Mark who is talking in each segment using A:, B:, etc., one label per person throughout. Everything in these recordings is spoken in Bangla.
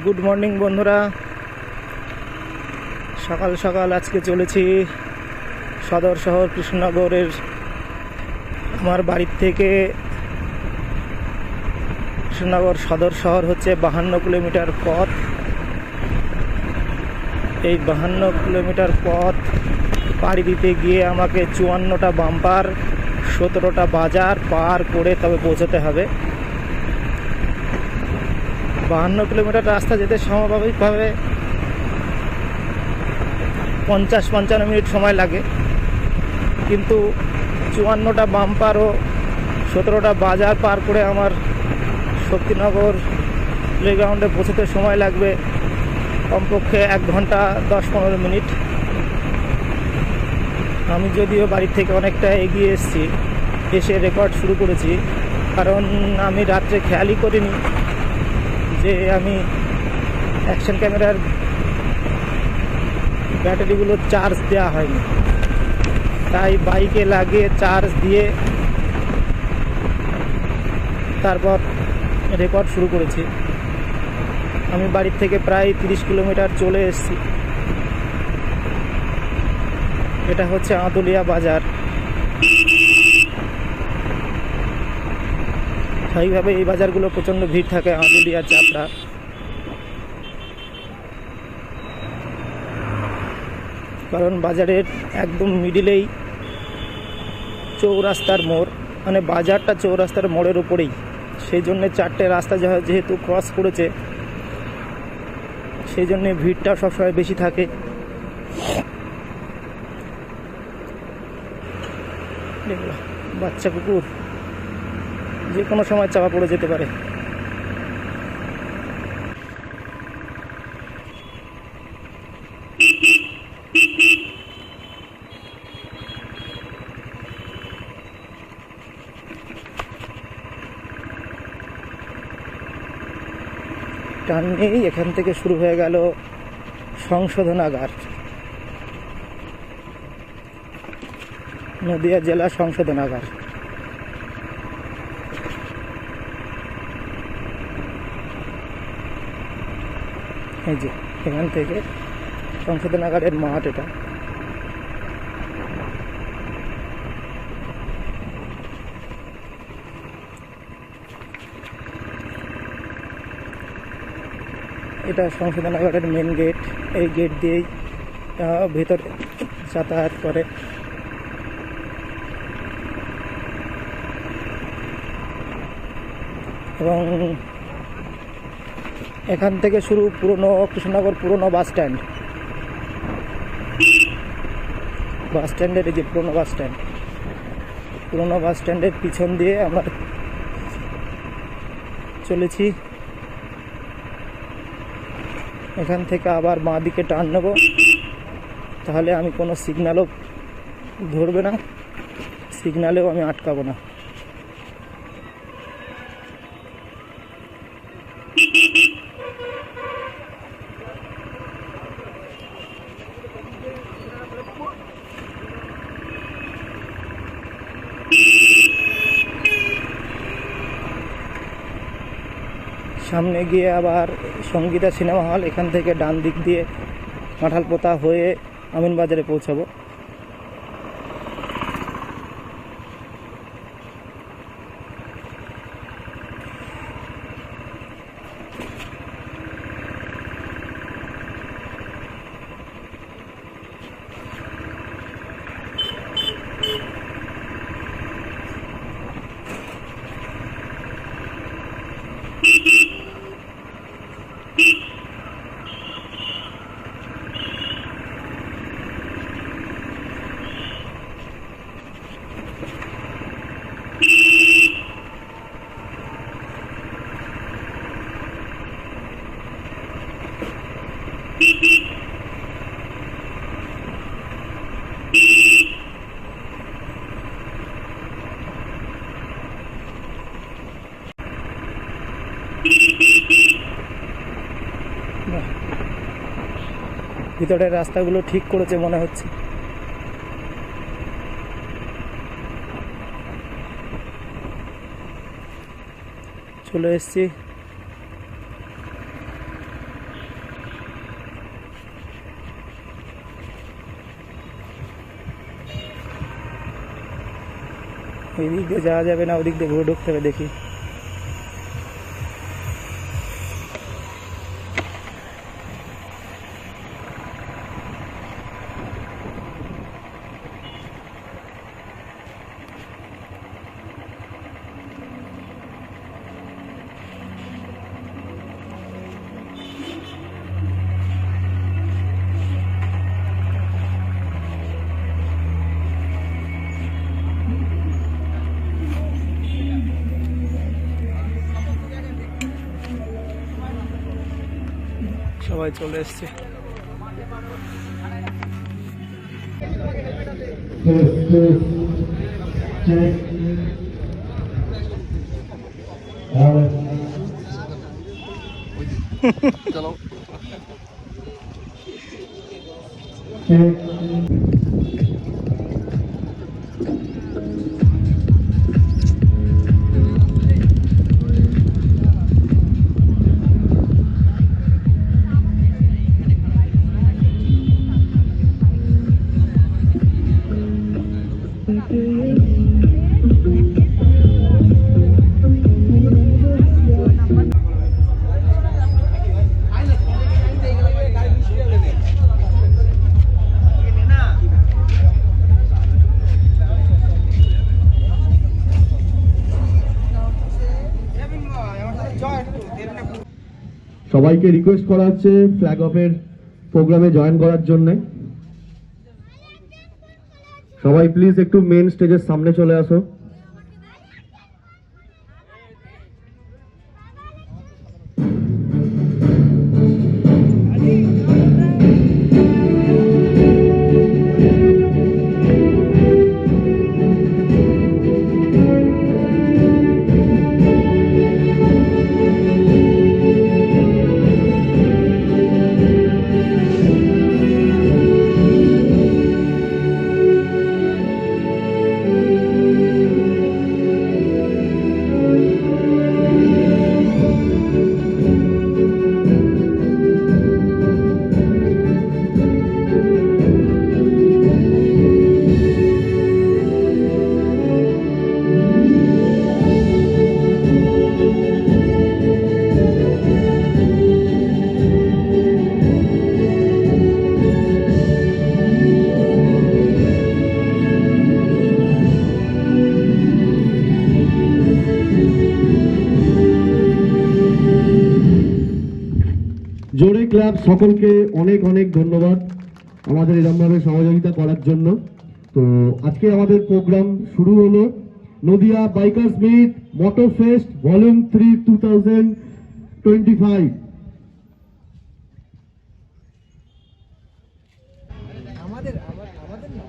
A: গুড মর্নিং বন্ধুরা, সকাল সকাল আজকে চলেছি সদর শহর কৃষ্ণনগরের। আমার বাড়ির থেকে কৃষ্ণনগর সদর শহর হচ্ছে 52 কিলোমিটার পথ। এই 52 কিলোমিটার পথ পাড়ি দিতে গিয়ে আমাকে 54টা বাম্পার, 17টা বাজার পার করে তবে পৌঁছতে হবে। 52 কিলোমিটার রাস্তা যেতে স্বাভাবিকভাবে 50-55 মিনিট সময় লাগে, কিন্তু 54টা বাম্পার ও 17টা বাজার পার করে আমার শক্তিনগর প্লেগ্রাউন্ডে পৌঁছতে সময় লাগবে কমপক্ষে 1 ঘন্টা 10-15 মিনিট। আমি যদিও বাড়ির থেকে অনেকটা এগিয়ে এসে রেকর্ড শুরু করেছি, কারণ আমি রাত্রে খেয়ালই করিনি যে আমি অ্যাকশন ক্যামেরার ব্যাটারিগুলো চার্জ দেওয়া হয়নি, তাই বাইকে লাগিয়ে চার্জ দিয়ে তারপর রেকর্ড শুরু করেছি। আমি বাড়ির থেকে প্রায় 30 কিলোমিটার চলে এসেছি। এটা হচ্ছে আদুলিয়া বাজার। স্বাভাবিকভাবে এই বাজারগুলো প্রচণ্ড ভিড় থাকে, আদুলিয়া, চাপড়া। কারণ বাজারের একদম মিডিলেই চৌরাস্তার মোড়, মানে বাজারটা চৌরাস্তার মোড়ের উপরেই, সেই জন্যে 4টে রাস্তা যেহেতু ক্রস করেছে, সেই জন্যে ভিড়টা সবসময় বেশি থাকে। বাচ্চা কুকুর যে কোনো সময় চাপা পড়ে যেতে পারে। টান নেই, এখান থেকে শুরু হয়ে গেল সংশোধনাগার, নদিয়া জেলা সংশোধনাগার। এই যে এখান থেকে সংশোধনাগারের মাঠ। এটা এটা সংশোধনাগারের মেন গেট। এই গেট দিয়েই ভেতরে যাতায়াত করে। এবং এখান থেকে শুরু পুরনো কৃষ্ণনগর পুরনো বাস স্ট্যান্ডের এই যে পুরনো বাস স্ট্যান্ডের পিছন দিয়ে আমরা চলেছি। এখান থেকে আবার বাঁ দিকে টার্ন নেব, তাহলে আমি কোনো সিগন্যালও ধরবে না, সিগন্যালেও আমি আটকাবো না। সামনে গিয়ে আবার সঙ্গীতা সিনেমা হল, এখান থেকে ডান দিক দিয়ে কাঁঠালপোতা হয়ে আমিনবাজারে পৌঁছাবো। ভিতরের রাস্তাগুলো ঠিক করেছে মনে হচ্ছে। চলে এসেছি এই দিক দিয়ে যাওয়া যাবে না, ওদিক দিয়ে ঘুরে ঢুকতে হবে, দেখি। সবাই চলে এসছে।
B: চলো
C: সবাইকে রিকোয়েস্ট করা হচ্ছে ফ্ল্যাগ অফের প্রোগ্রামে জয়েন করার জন্য। সবাই প্লিজ একটু মেন স্টেজের সামনে চলে আসো। জোরে ক্লাব, সকলকে অনেক অনেক ধন্যবাদ আমাদের এরকমভাবে সহযোগিতা করার জন্য। তো আজকে আমাদের প্রোগ্রাম শুরু হলো Nadia bikers meet motor fest volume 3 2025।
D: আমাদের আমাদের না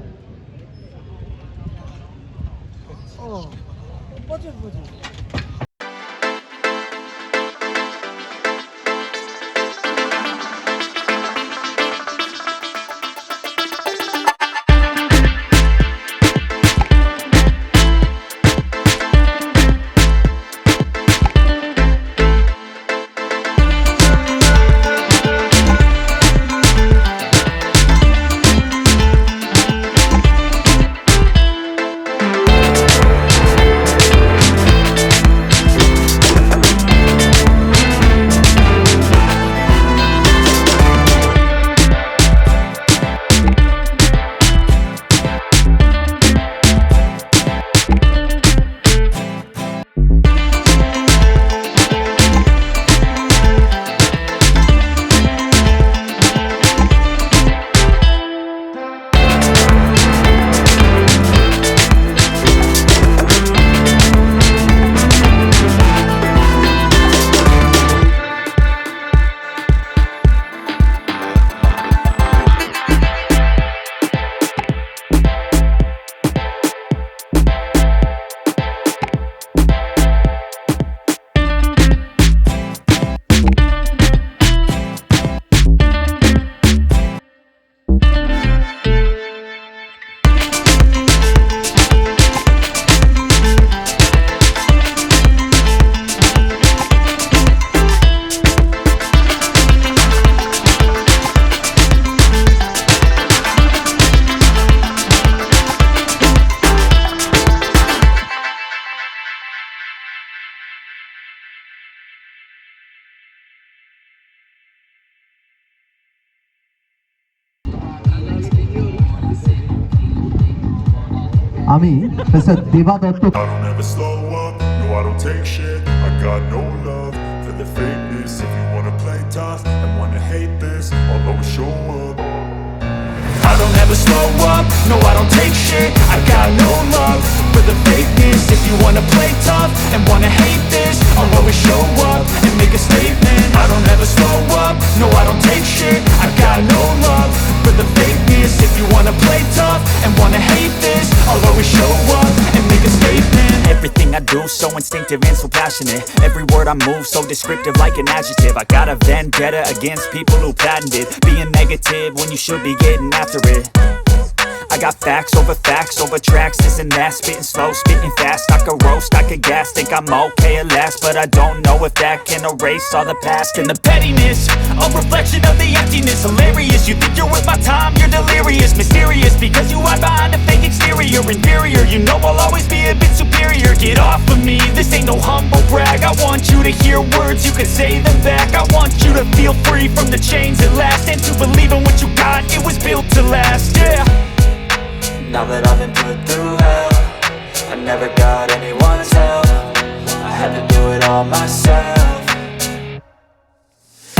D: ও প্রচুর
C: আমি মিস্টার দেবা Dutta
E: I don't ever slow up, no I don't take shit. I got no love for the fakeness. If you wanna play tough and wanna hate this, I'll always show up. I don't ever slow up, no I don't take shit. I got no love for the fakeness. If you wanna play tough and wanna hate this, I'll always show up and make a statement. I don't ever slow up, no I don't take shit. I got no love for the fakeness. If you wanna play tough and wanna hate this, I'll always show up and make a statement.
F: Everything I do so instinctive and so passionate. Every word I move so descriptive like an adjective. I got a vendetta against people who patented being negative when you should be getting after it. I got facts over tracks, this and that. Spitting slow, spitting fast. I could roast, I could gas. Think I'm okay at last, but I don't know if that can erase all the past. And the pettiness, a reflection of the emptiness. Hilarious, you think you're worth my time, you're delirious. Mysterious, because you hide behind a fake exterior. Inferior, you know I'll always be a bit superior. Get off of me, this ain't no humble brag. I want you to hear words, you can say them back. I want you to feel free from the chains at last, and to believe in what you got, it was built to last, yeah.
G: Now that I've been put through hell, I never got anyone's help. I had to do it all myself.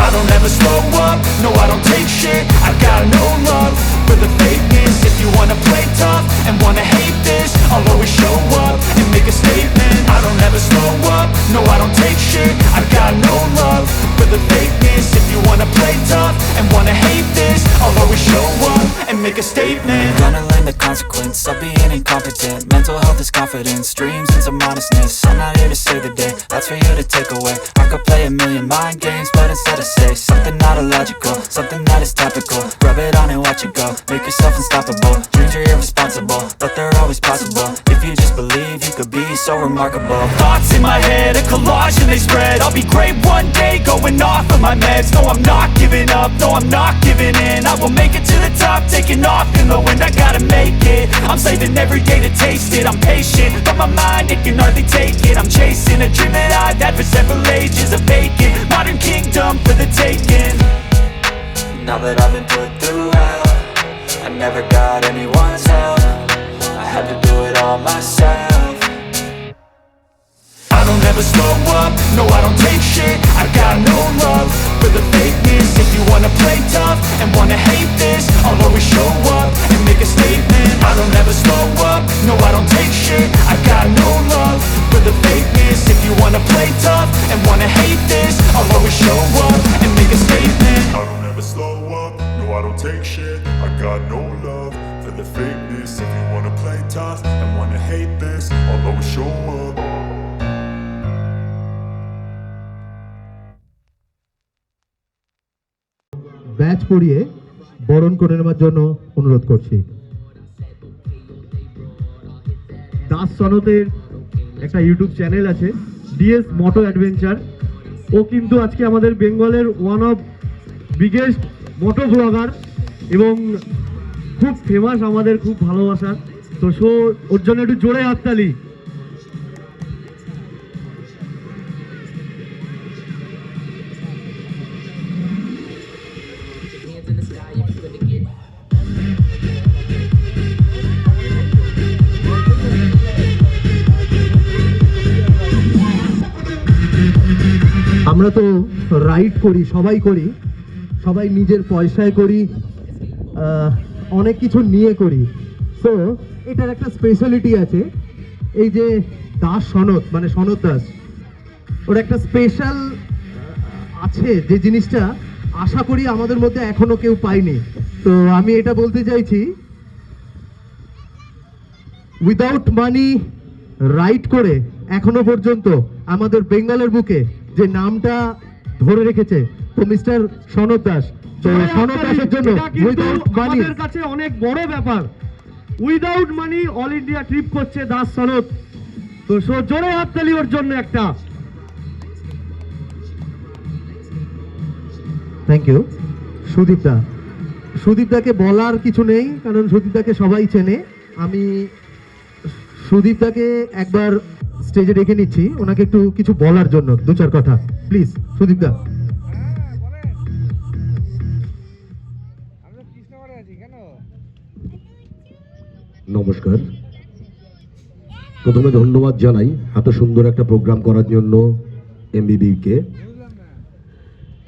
E: I don't ever slow up, no I don't take shit. I got no love for the fakeness. If you wanna play tough and wanna hate this, I'll always show up and make a statement. I don't ever slow up, no I don't take shit. I got no love for the fakeness. If you wanna play tough and wanna hate this, I'll always show up and make a statement.
F: Gonna learn the consequence of being incompetent. Mental health is confidence, dreams and some honestness. I'm not here to save the day, that's for you to take away. I could play a million mind games, but instead I say something not illogical, something that is topical. Rub it on and watch it go, make yourself unstoppable. Dreams are irresponsible, but they're always possible. If you just believe, you could be so remarkable.
E: Thoughts in my head, a collage and they spread. I'll be great one day, going off of my meds. No, I'm not giving up, no, I'm not giving in. I will make it to the top, taking off in the wind. I gotta make it, I'm saving every day to taste it. I'm patient, but my mind, it can hardly take it. I'm chasing a dream that I've had for several ages. A vacant, modern kingdom for the taking.
G: Now that I've been put through hell, I never got anyone's help. I had to do it all myself.
E: I don't ever slow up, no I don't take shit. I got no love for the fakeness. If you wanna play tough and wanna hate this, I'll always show up and make a statement. I don't ever slow up, no I don't take shit. I got no love for the fakeness. If you wanna play tough and wanna hate this, I'll always show up and make a statement. I don't ever slow up, no I don't take shit. I got no love for the fakeness. If you wanna play tough and wanna hate this, I'll always show up.
C: Batch পরিয়ে বরণ করে নেওয়ার জন্য অনুরোধ করছি। দাস সনতের একটা ইউটিউব চ্যানেল আছে, ডিএস মোটো অ্যাডভেঞ্চার। ও কিন্তু আজকে আমাদের বেঙ্গলের one of biggest moto blogger এবং খুব ফেমাস, আমাদের খুব ভালোবাসা। তো ওর জন্য একটু জোরে হাততালি। আমরা তো রাইড করি, সবাই নিজের পয়সায় করি, অনেক কিছু নিয়ে করি। তো এটার একটা স্পেশালিটি আছে, এই যে দাস সনৎ মানে সনৎ দাস, ওর একটা স্পেশাল আছে যে জিনিসটা আশা করি আমাদের মধ্যে এখনো কেউ পায়নি। তো আমি এটা বলতে চাইছি, উইদাউট মানি রাইড করে এখনো পর্যন্ত আমাদের বেঙ্গলের বুকে যে নামটা ধরে রেখেছে, তো মিস্টার সনৎ দাস। তো সনৎ দাসের জন্য উইদাউট মানি আমাদের কাছে অনেক বড় ব্যাপার। উইদাউট মানি অল ইন্ডিয়া ট্রিপ করছে দাস সনৎ। তো জোরে হাততালি ওর জন্য একটা। Thank you. সুদীপদাকে বলার কিছু নেই, কারণ সুদীপদাকে সবাই চেনে। আমি সুদীপদাকে একবার স্টেজে রেখে নিচ্ছি, ওনাকে একটু কিছু বলার জন্য দু চার কথা, প্লিজ সুদীপদা। নমস্কার, প্রথমে ধন্যবাদ জানাই এত সুন্দর একটা প্রোগ্রাম করার জন্য এমবিবিকে।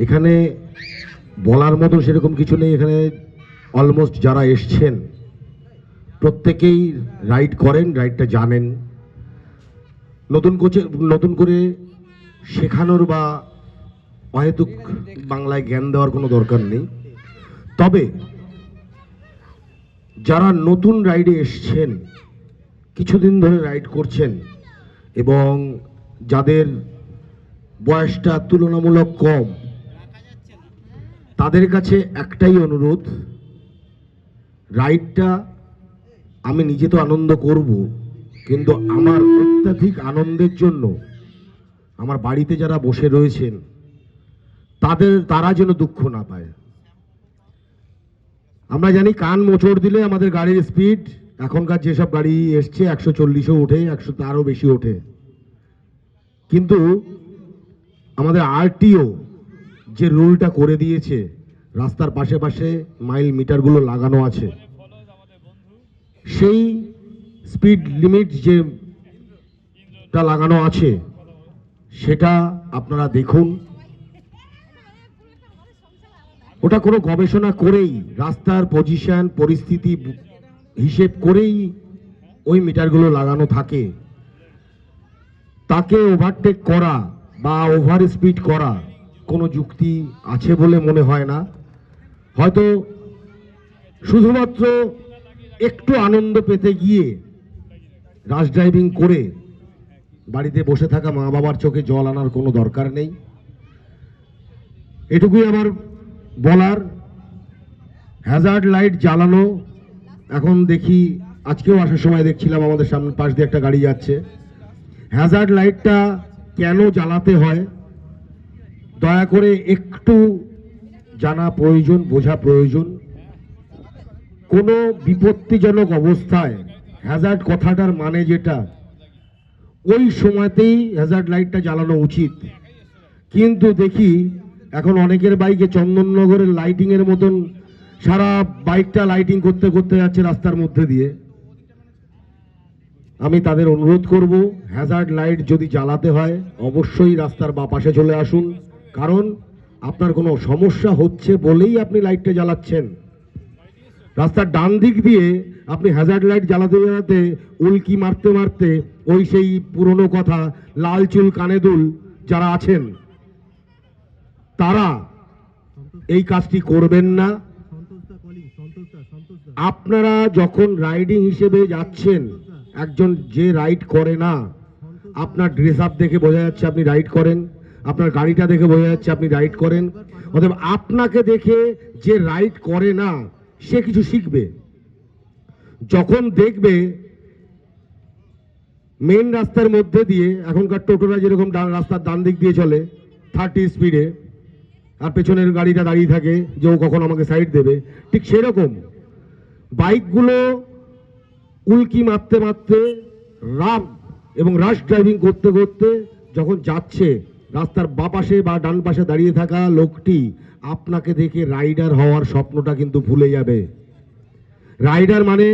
C: এখানে বলার মতো সেরকম কিছু নেই, এখানে অলমোস্ট যারা এসছেন প্রত্যেকেই রাইড করেন, রাইডটা জানেন। নতুন করে শেখানোর বা অহেতুক বাংলায় জ্ঞান দেওয়ার কোনো দরকার নেই। তবে যারা নতুন রাইডে এসছেন, কিছুদিন ধরে রাইড করছেন এবং যাদের বয়সটা তুলনামূলক কম, তাদের কাছে একটাই অনুরোধ, রাইডটা আমি নিজে তো আনন্দ করব, কিন্তু আমার অত্যাধিক আনন্দের জন্য আমার বাড়িতে যারা বসে রয়েছেন তারা যেন দুঃখ না পায়। আমরা জানি কান মোচড় দিলে আমাদের গাড়ির স্পিড, এখনকার যেসব গাড়ি এসছে 140ও ওঠে, 100 তারও বেশি ওঠে, কিন্তু আমাদের আরটিও যে রুলটা করে দিয়েছে, রাস্তার পাশে পাশে মাইল মিটারগুলো লাগানো আছে, সেই স্পিড লিমিট যেটা লাগানো আছে সেটা আপনারা দেখুন। ওটা কোনো গবেষণা করেই, রাস্তার পজিশন পরিস্থিতি হিসেব করেই ওই মিটারগুলো লাগানো থাকে। তাকে ওভারটেক করা বা ওভার স্পিড করা কোনো যুক্তি আছে বলে মনে হয় না। হয়তো শুধুমাত্র একটু আনন্দ পেতে গিয়ে রাশ ড্রাইভিং করে বাড়িতে বসে থাকা মা বাবার চোখে জল আনার কোনো দরকার নেই। এটুকুই আমার বলার। হ্যাজার্ড লাইট জ্বালানো, এখন দেখি, আজকেও আসার সময় দেখছিলাম আমাদের সামনে পাশ দিয়ে একটা গাড়ি যাচ্ছে। হ্যাজার্ড লাইটটা কেন জ্বালাতে হয় দয়া করে একটু জানা প্রয়োজন, বোঝা প্রয়োজন। কোনো বিপত্তিজনক অবস্থায় হ্যাজার্ড কথাটার মানে যেটা, ওই সময়তেই হ্যাজার্ড লাইটটা জ্বালানো উচিত। কিন্তু দেখি এখন অনেকের বাইকে চন্দননগরের লাইটিং এর মতন সারা বাইকটা লাইটিং করতে করতে যাচ্ছে রাস্তার মধ্যে দিয়ে। আমি তাদের অনুরোধ করব, হ্যাজার্ড লাইট যদি জ্বালাতে হয় অবশ্যই রাস্তার বাঁ পাশে চলে আসুন, কারণ আপনার কোনো সমস্যা হচ্ছে বলেই আপনি লাইটটা জ্বালাচ্ছেন। রাস্তার ডান দিক দিয়ে আপনি হ্যাজার্ড লাইট জ্বালাতে জ্বালাতে উল্কি মারতে মারতে ওই সেই পুরনো কথা, লাল চুল কানে দুল যারা আছেন তারা এই কাজটি করবেন না। আপনারা যখন রাইডিং হিসেবে যাচ্ছেন, একজন যে রাইড করে না, আপনার ড্রেস আপ দেখে বোঝা যাচ্ছে আপনি রাইড করেন, আপনার গাড়িটা দেখে বোঝা যাচ্ছে আপনি রাইড করেন। অতএব আপনাকে দেখে যে রাইড করে না সে কিছু শিখবে। যখন দেখবে মেন রাস্তার মধ্যে দিয়ে, এখনকার টোটোরা যেরকম রাস্তার ডান দিক দিয়ে চলে 30 স্পিডে, আর পেছনের গাড়িটা দাঁড়িয়ে থাকে যে ও কখন আমাকে সাইড দেবে, ঠিক সেরকম বাইকগুলো উল্কি মারতে মারতে এবং রাশ ড্রাইভিং করতে করতে যখন যাচ্ছে, রাস্তার বাঁ পাশে বা ডান পাশে দাঁড়িয়ে থাকা লোকটি আপনাকে দেখে রাইডার হওয়ার স্বপ্নটা কিন্তু ভুলে যাবে। রাইডার মানে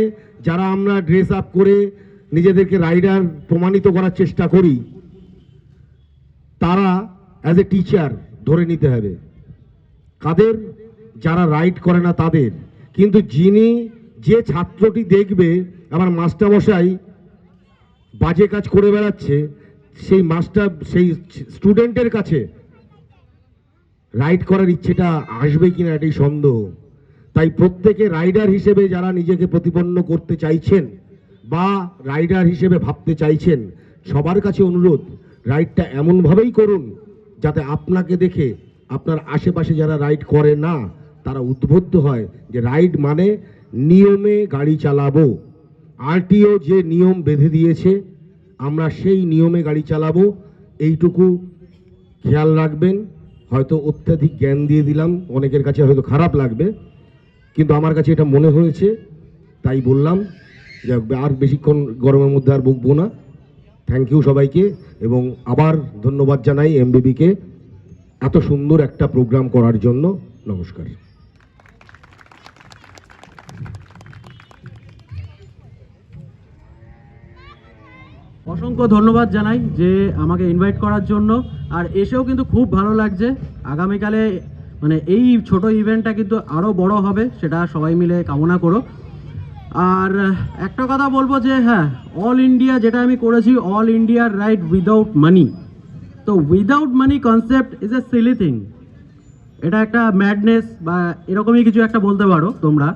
C: যারা আমরা ড্রেস আপ করে নিজেদেরকে রাইডার প্রমাণিত করার চেষ্টা করি, তারা অ্যাজ এ টিচার ধরে নিতে হবে কাদের, যারা রাইড করে না তাদের। কিন্তু যে ছাত্রটি দেখবে আমার মাস্টারমশাই বাজে কাজ করে বেড়াচ্ছে, সেই স্টুডেন্টের কাছে রাইড করার ইচ্ছেটা আসবে কিনা এটাই সন্দেহ। তাই প্রত্যেকে রাইডার হিসেবে যারা নিজেকে প্রতিপন্ন করতে চাইছেন বা রাইডার হিসেবে ভাবতে চাইছেন, সবার কাছে অনুরোধ, রাইডটা এমনভাবেই করুন যাতে আপনাকে দেখে আপনার আশেপাশে যারা রাইড করে না তারা উদ্বুদ্ধ হয় যে রাইড মানে নিয়মে গাড়ি চালাবো। আরটিও যে নিয়ম বেঁধে দিয়েছে আমরা সেই নিয়মে গাড়ি চালাবো, এইটুকু খেয়াল রাখবেন। হয়তো অত্যাধিক জ্ঞান দিয়ে দিলাম, অনেকের কাছে হয়তো খারাপ লাগবে, কিন্তু আমার কাছে এটা মনে হয়েছে তাই বললাম। যে আর বেশিক্ষণ গরমের মধ্যে আর বকবো না। থ্যাংক ইউ সবাইকে, এবং আবার ধন্যবাদ জানাই এমবিবিকে এত সুন্দর একটা প্রোগ্রাম করার জন্য। নমস্কার।
H: অসংখ্য ধন্যবাদ জানাই যে আমাকে ইনভাইট করার জন্য, আর এসেও কিন্তু খুব ভালো লাগছে। আগামীকালে মানে এই ছোট ইভেন্টটা কিন্তু আরও বড় হবে, সেটা সবাই মিলে কামনা করো। আর একটা কথা বলবো যে হ্যাঁ, অল ইন্ডিয়া যেটা আমি করেছি, all India ride without money. তো without money concept is a silly thing, এটা একটা ম্যাডনেস বা এরকমই কিছু একটা বলতে পারো তোমরা,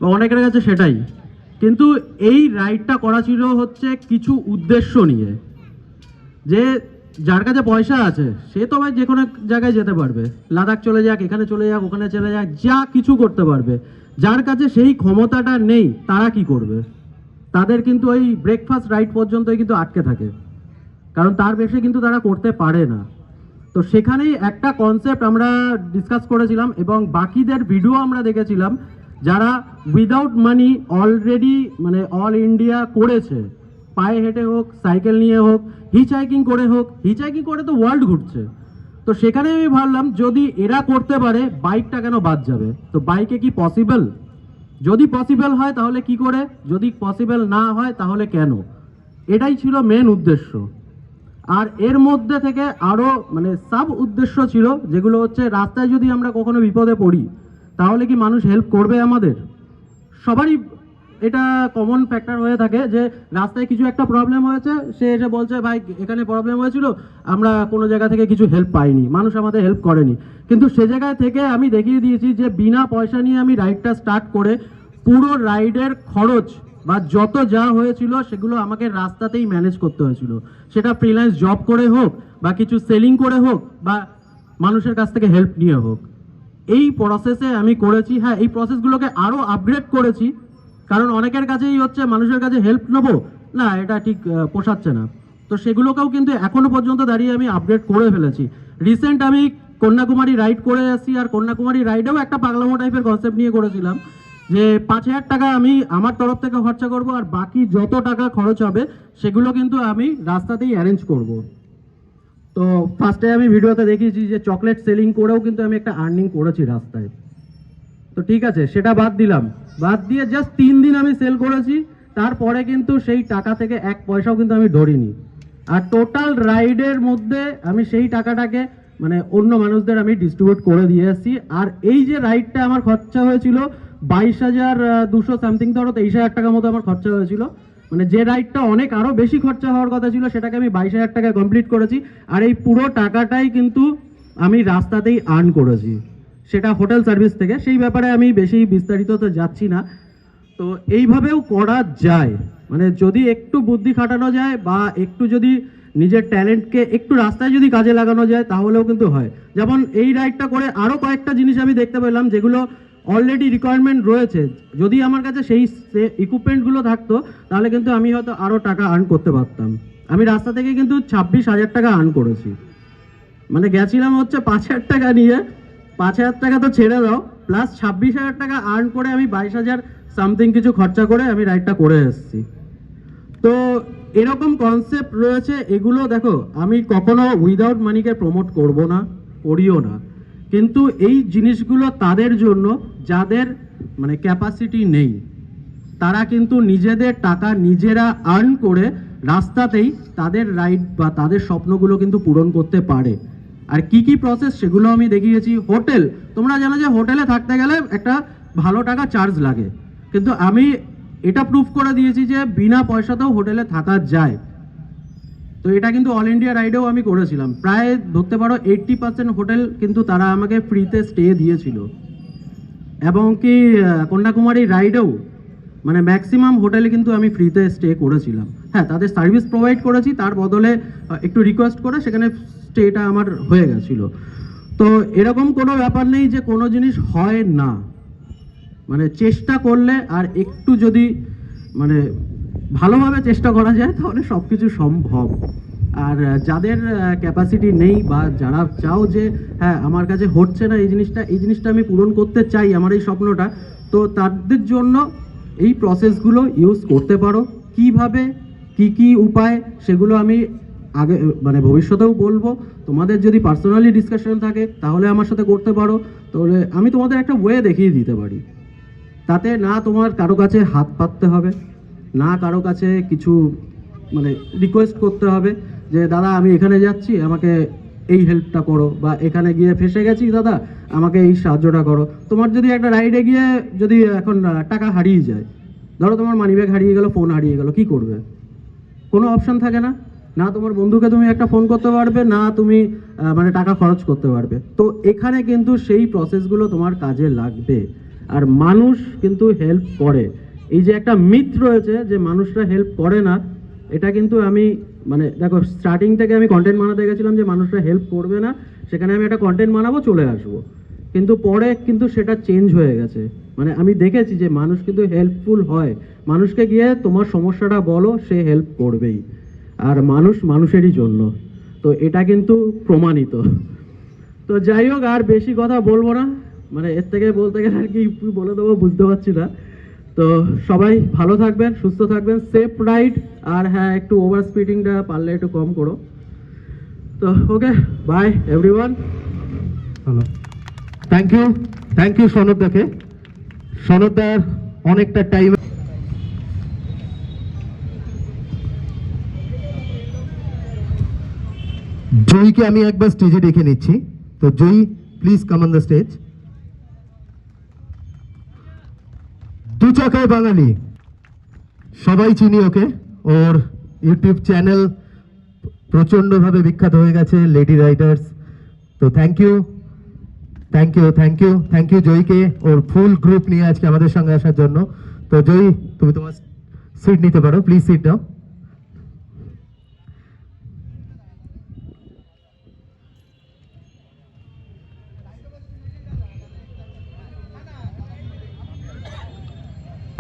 H: বা অনেকের কাছে সেটাই। কিন্তু এই রাইডটা করা ছিল হচ্ছে কিছু উদ্দেশ্য নিয়ে, যে যার কাছে পয়সা আছে সে তো ভাই যে কোনো জায়গায় যেতে পারবে, লাদাখ চলে যাক, এখানে চলে যাক, ওখানে চলে যাক, যা কিছু করতে পারবে। যার কাছে সেই ক্ষমতাটা নেই তারা কি করবে? তাদের কিন্তু ওই ব্রেকফাস্ট রাইড পর্যন্তই কিন্তু আটকে থাকে, কারণ তার বেশি কিন্তু তারা করতে পারে না। তো সেখানেই একটা কনসেপ্ট আমরা ডিসকাস করেছিলাম এবং বাকিদের ভিডিও আমরা দেখেছিলাম যারা উইদাউট মানি অলরেডি মানে অল ইন্ডিয়া করেছে, পায়ে হেঁটে হোক, সাইকেল নিয়ে হোক, হিচহাইকিং করে হোক, হিচহাইকিং করে তো ওয়ার্ল্ড ঘুরছে। তো সেখানে আমি ভাবলাম যদি এরা করতে পারে বাইকটা কেন বাদ যাবে? তো বাইকে কি পসিবল? যদি পসিবল হয় তাহলে কি করে, যদি পসিবল না হয় তাহলে কেন? এটাই ছিল মেন উদ্দেশ্য। আর এর মধ্যে থেকে আরও মানে সাব উদ্দেশ্য ছিল, যেগুলো হচ্ছে রাস্তায় যদি আমরা কখনো বিপদে পড়ি তাহলে কি মানুষ হেল্প করবে আমাদের? সবারই এটা কমন ফ্যাক্টর হয়ে থাকে যে রাস্তায় কিছু একটা প্রবলেম হয়েছে, সে এসে বলছে ভাই এখানে প্রবলেম হয়েছিল, আমরা কোনো জায়গা থেকে কিছু হেল্প পাইনি, মানুষ আমাদের হেল্প করেনি। কিন্তু সে জায়গায় থেকে আমি দেখিয়ে দিয়েছি যে বিনা পয়সা নিয়ে আমি রাইডটা স্টার্ট করে পুরো রাইডের খরচ বা যত যা হয়েছিল সেগুলো আমাকে রাস্তাতেই ম্যানেজ করতে হয়েছিল, সেটা ফ্রিল্যান্স জব করে হোক বা কিছু সেলিং করে হোক বা মানুষের কাছ থেকে হেল্প নিয়ে হোক। এই প্রসেসে আমি করেছি। হ্যাঁ, এই প্রসেসগুলোকে আরও আপগ্রেড করেছি, কারণ অনেকের কাছেই হচ্ছে মানুষের কাছে হেল্প নেবো না, এটা ঠিক পোষাচ্ছে না। তো সেগুলোকেও কিন্তু এখনো পর্যন্ত দাঁড়িয়ে আমি আপগ্রেড করে ফেলেছি। রিসেন্ট আমি কন্যাকুমারী রাইড করে আসছি, আর কন্যাকুমারী রাইডেও একটা পাগলামো টাইপের কনসেপ্ট নিয়ে করেছিলাম যে 5,000 টাকা আমি আমার তরফ থেকে খরচা করব, আর বাকি যত টাকা খরচ হবে সেগুলো কিন্তু আমি রাস্তাতেই অ্যারেঞ্জ করব। তো ফার্স্টে আমি ভিডিওতে দেখিয়েছি যে চকলেট সেলিং করেও কিন্তু আমি একটা আর্নিং করেছি রাস্তায়। তো ঠিক আছে, সেটা বাদ দিলাম, বাদ দিয়ে জাস্ট 3 দিন আমি সেল করেছি, তারপরে কিন্তু সেই টাকা থেকে 1 পয়সাও কিন্তু আমি ধরিনি। আর টোটাল রাইডের মধ্যে আমি সেই টাকাটাকে মানে অন্য মানুষদের আমি ডিস্ট্রিবিউট করে দিয়ে এসেছি। আর এই যে রাইডটা আমার খরচা হয়েছিল 22,200 সামথিং, ধরো 23,000 টাকার মতো আমার খরচা হয়েছিল। মানে যে রাইডটা অনেক আরও বেশি খরচা হওয়ার কথা ছিল সেটাকে আমি 22,000 টাকায় কমপ্লিট করেছি। আর এই পুরো টাকাটাই কিন্তু আমি রাস্তাতেই আর্ন করেছি, সেটা হোটেল সার্ভিস থেকে। সেই ব্যাপারে আমি বেশি বিস্তারিত তো যাচ্ছি না। তো এইভাবেও করা যায়, মানে যদি একটু বুদ্ধি খাটানো যায় বা একটু যদি নিজের ট্যালেন্টকে একটু রাস্তায় যদি কাজে লাগানো যায় তাহলেও কিন্তু হয়। যেমন এই রাইডটা করে আরও কয়েকটা জিনিস আমি দেখতে পেলাম যেগুলো অলরেডি রিকোয়ারমেন্ট রয়েছে। যদি আমার কাছে সেই ইকুইপমেন্টগুলো থাকতো তাহলে কিন্তু আমি হয়তো আরও টাকা আর্ন করতে পারতাম। আমি রাস্তা থেকে কিন্তু 26,000 টাকা আর্ন করেছি। মানে গেছিলাম হচ্ছে 5,000 টাকা নিয়ে, 5,000 টাকা তো ছেড়ে দাও, প্লাস 26,000 টাকা আর্ন করে আমি 22,000 সামথিং কিছু খরচা করে আমি রাইডটা করে এসেছি। তো এরকম কনসেপ্ট রয়েছে। এগুলো দেখো, আমি কখনো উইদাউট মানিকে প্রমোট করব না, করিও না, কিন্তু এই জিনিসগুলো তাদের জন্য যাদের মানে ক্যাপাসিটি নেই, তারা কিন্তু নিজেদের টাকা নিজেরা আর্ন করে রাস্তাতেই তাদের রাইড বা তাদের স্বপ্নগুলো কিন্তু পূরণ করতে পারে। আর কি কি প্রসেস সেগুলো আমি দেখিয়েছি। হোটেল, তোমরা জানো যে হোটেলে থাকতে গেলে একটা ভালো টাকা চার্জ লাগে, কিন্তু আমি এটা প্রুফ করে দিয়েছি যে বিনা পয়সাতেও হোটেলে থাকা যায়। তো এটা কিন্তু অল ইন্ডিয়া রাইডেও আমি করেছিলাম। প্রায় ধরতে পারো 80% হোটেল কিন্তু তারা আমাকে ফ্রিতে স্টে দিয়েছিল, এবং কি কন্যাকুমারী রাইডেও মানে ম্যাক্সিমাম হোটেলে কিন্তু আমি ফ্রিতে স্টে করেছিলাম। হ্যাঁ, তাদের সার্ভিস প্রোভাইড করেছি, তার বদলে একটু রিকোয়েস্ট করে সেখানে স্টেটা আমার হয়ে গেছিলো। তো এরকম কোনো ব্যাপার নেই যে কোনো জিনিস হয় না, মানে চেষ্টা করলে আর একটু যদি মানে ভালোভাবে চেষ্টা করা যায় তাহলে সব কিছু সম্ভব। আর যাদের ক্যাপাসিটি নেই বা যারা চাও যে হ্যাঁ আমার কাছে হচ্ছে না এই জিনিসটা আমি পূরণ করতে চাই, আমার এই স্বপ্নটা, তো তাদের জন্য এই প্রসেসগুলো ইউজ করতে পারো। কিভাবে, কি উপায়, সেগুলো আমি আগে মানে ভবিষ্যতেও বলবো। তোমাদের যদি পার্সোনালি ডিসকাশন থাকে তাহলে আমার সাথে করতে পারো, তাহলে আমি তোমাদের একটা ওয়ে দেখিয়ে দিতে পারি। তাতে না তোমার কারো কাছে হাত পাততে হবে, না কারো কাছে কিছু মানে রিকোয়েস্ট করতে হবে যে দাদা আমি এখানে যাচ্ছি, আমাকে এই হেল্পটা করো, বা এখানে গিয়ে ফেসে গেছি দাদা আমাকে এই সাহায্যটা করো। তোমার যদি একটা রাইডে গিয়ে যদি এখন টাকা হারিয়ে যায়, ধরো তোমার মানিব্যাগ হারিয়ে গেল, ফোন হারিয়ে গেল, কি করবে? কোনো অপশন থাকে না, না তোমার বন্ধুকে তুমি একটা ফোন করতে পারবে, না তুমি মানে টাকা খরচ করতে পারবে। তো এখানে কিন্তু সেই প্রসেসগুলো তোমার কাজে লাগবে। আর মানুষ কিন্তু হেল্প করে, এই যে একটা মিথ রয়েছে যে মানুষরা হেল্প করে না, এটা কিন্তু আমি মানে দেখো স্টার্টিং থেকে আমি কন্টেন্ট বানাতে গেছিলাম যে মানুষরা হেল্প করবে না, সেখানে আমি একটা কন্টেন্ট বানাবো চলে আসবো, কিন্তু পরে কিন্তু সেটা চেঞ্জ হয়ে গেছে। মানে আমি দেখেছি যে মানুষ কিন্তু হেল্পফুল হয়, মানুষকে গিয়ে তোমার সমস্যাটা বলো, সে হেল্প করবেই, আর মানুষ মানুষেরই জন্য। তো এটা কিন্তু প্রমাণিত। তো যাই হোক, আর বেশি কথা বলবো না, মানে এর থেকে বলতে গেলে আর কি বলে দেবো বুঝতে পারছি না। তো সবাই ভালো থাকবেন, সুস্থ থাকবেন, সেফ রাইড, আর হ্যাঁ একটু ওভার স্পিডিংটা পারলে একটু কম করো। তো okay, bye everyone.
C: Hello, thank you সনদদাকে। সনদদার অনেকটা টাইম। জয়ীকে আমি একবার স্টেজে ডেকে নিচ্ছি। তো Joyee, please come on the stage. দু চাকায় বাঙালি, সবাই চিনি ওকে, ওর ইউটিউব চ্যানেল প্রচণ্ডভাবে বিখ্যাত হয়ে গেছে, লেডি রাইডার্স। তো থ্যাংক ইউ জয়ীকে, ওর ফুল গ্রুপ নিয়ে আজকে আমাদের সঙ্গে আসার জন্য। তো জয়ী, তুমি তোমার সিট নিতে পারো, প্লিজ সিট নাও।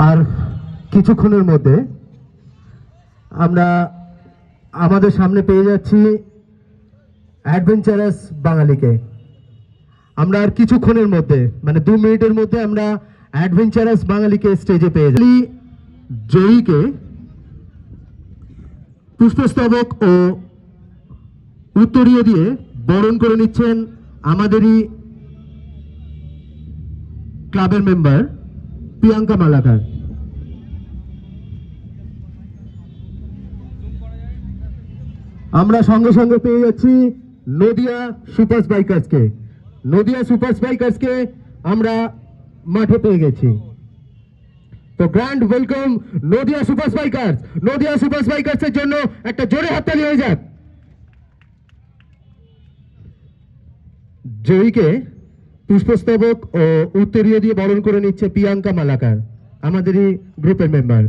C: আর কিছুক্ষণের মধ্যে আমরা আমাদের সামনে পেয়ে যাচ্ছি অ্যাডভেঞ্চারাস বাঙালিকে। আমরা আর কিছুক্ষণের মধ্যে মানে 2 মিনিটের মধ্যে আমরা অ্যাডভেঞ্চারাস বাঙালিকে স্টেজে পেয়ে যাচ্ছি। জয়ীকে পুষ্পস্তবক ও উত্তরীয় দিয়ে বরণ করে নিচ্ছেন আমাদেরই ক্লাবের মেম্বার প্রিয়াঙ্কা মালাকার। আমরা সঙ্গে সঙ্গে পেয়ে যাচ্ছি নদিয়া সুপার বাইকার্সকে। নদিয়া সুপার বাইকার্সকে আমরা মাঠে পেয়ে গেছি। তো grand welcome Nadia super bikers. Nadia super বাইকার্সের জন্য একটা জোরে হাততালি হয়ে যাক। জয়ীকে পুষ্পস্তবক ও উত্তরীয় দিয়ে বরণ করে নিচ্ছে প্রিয়াঙ্কা মালাকার, আমাদেরই গ্রুপের মেম্বার।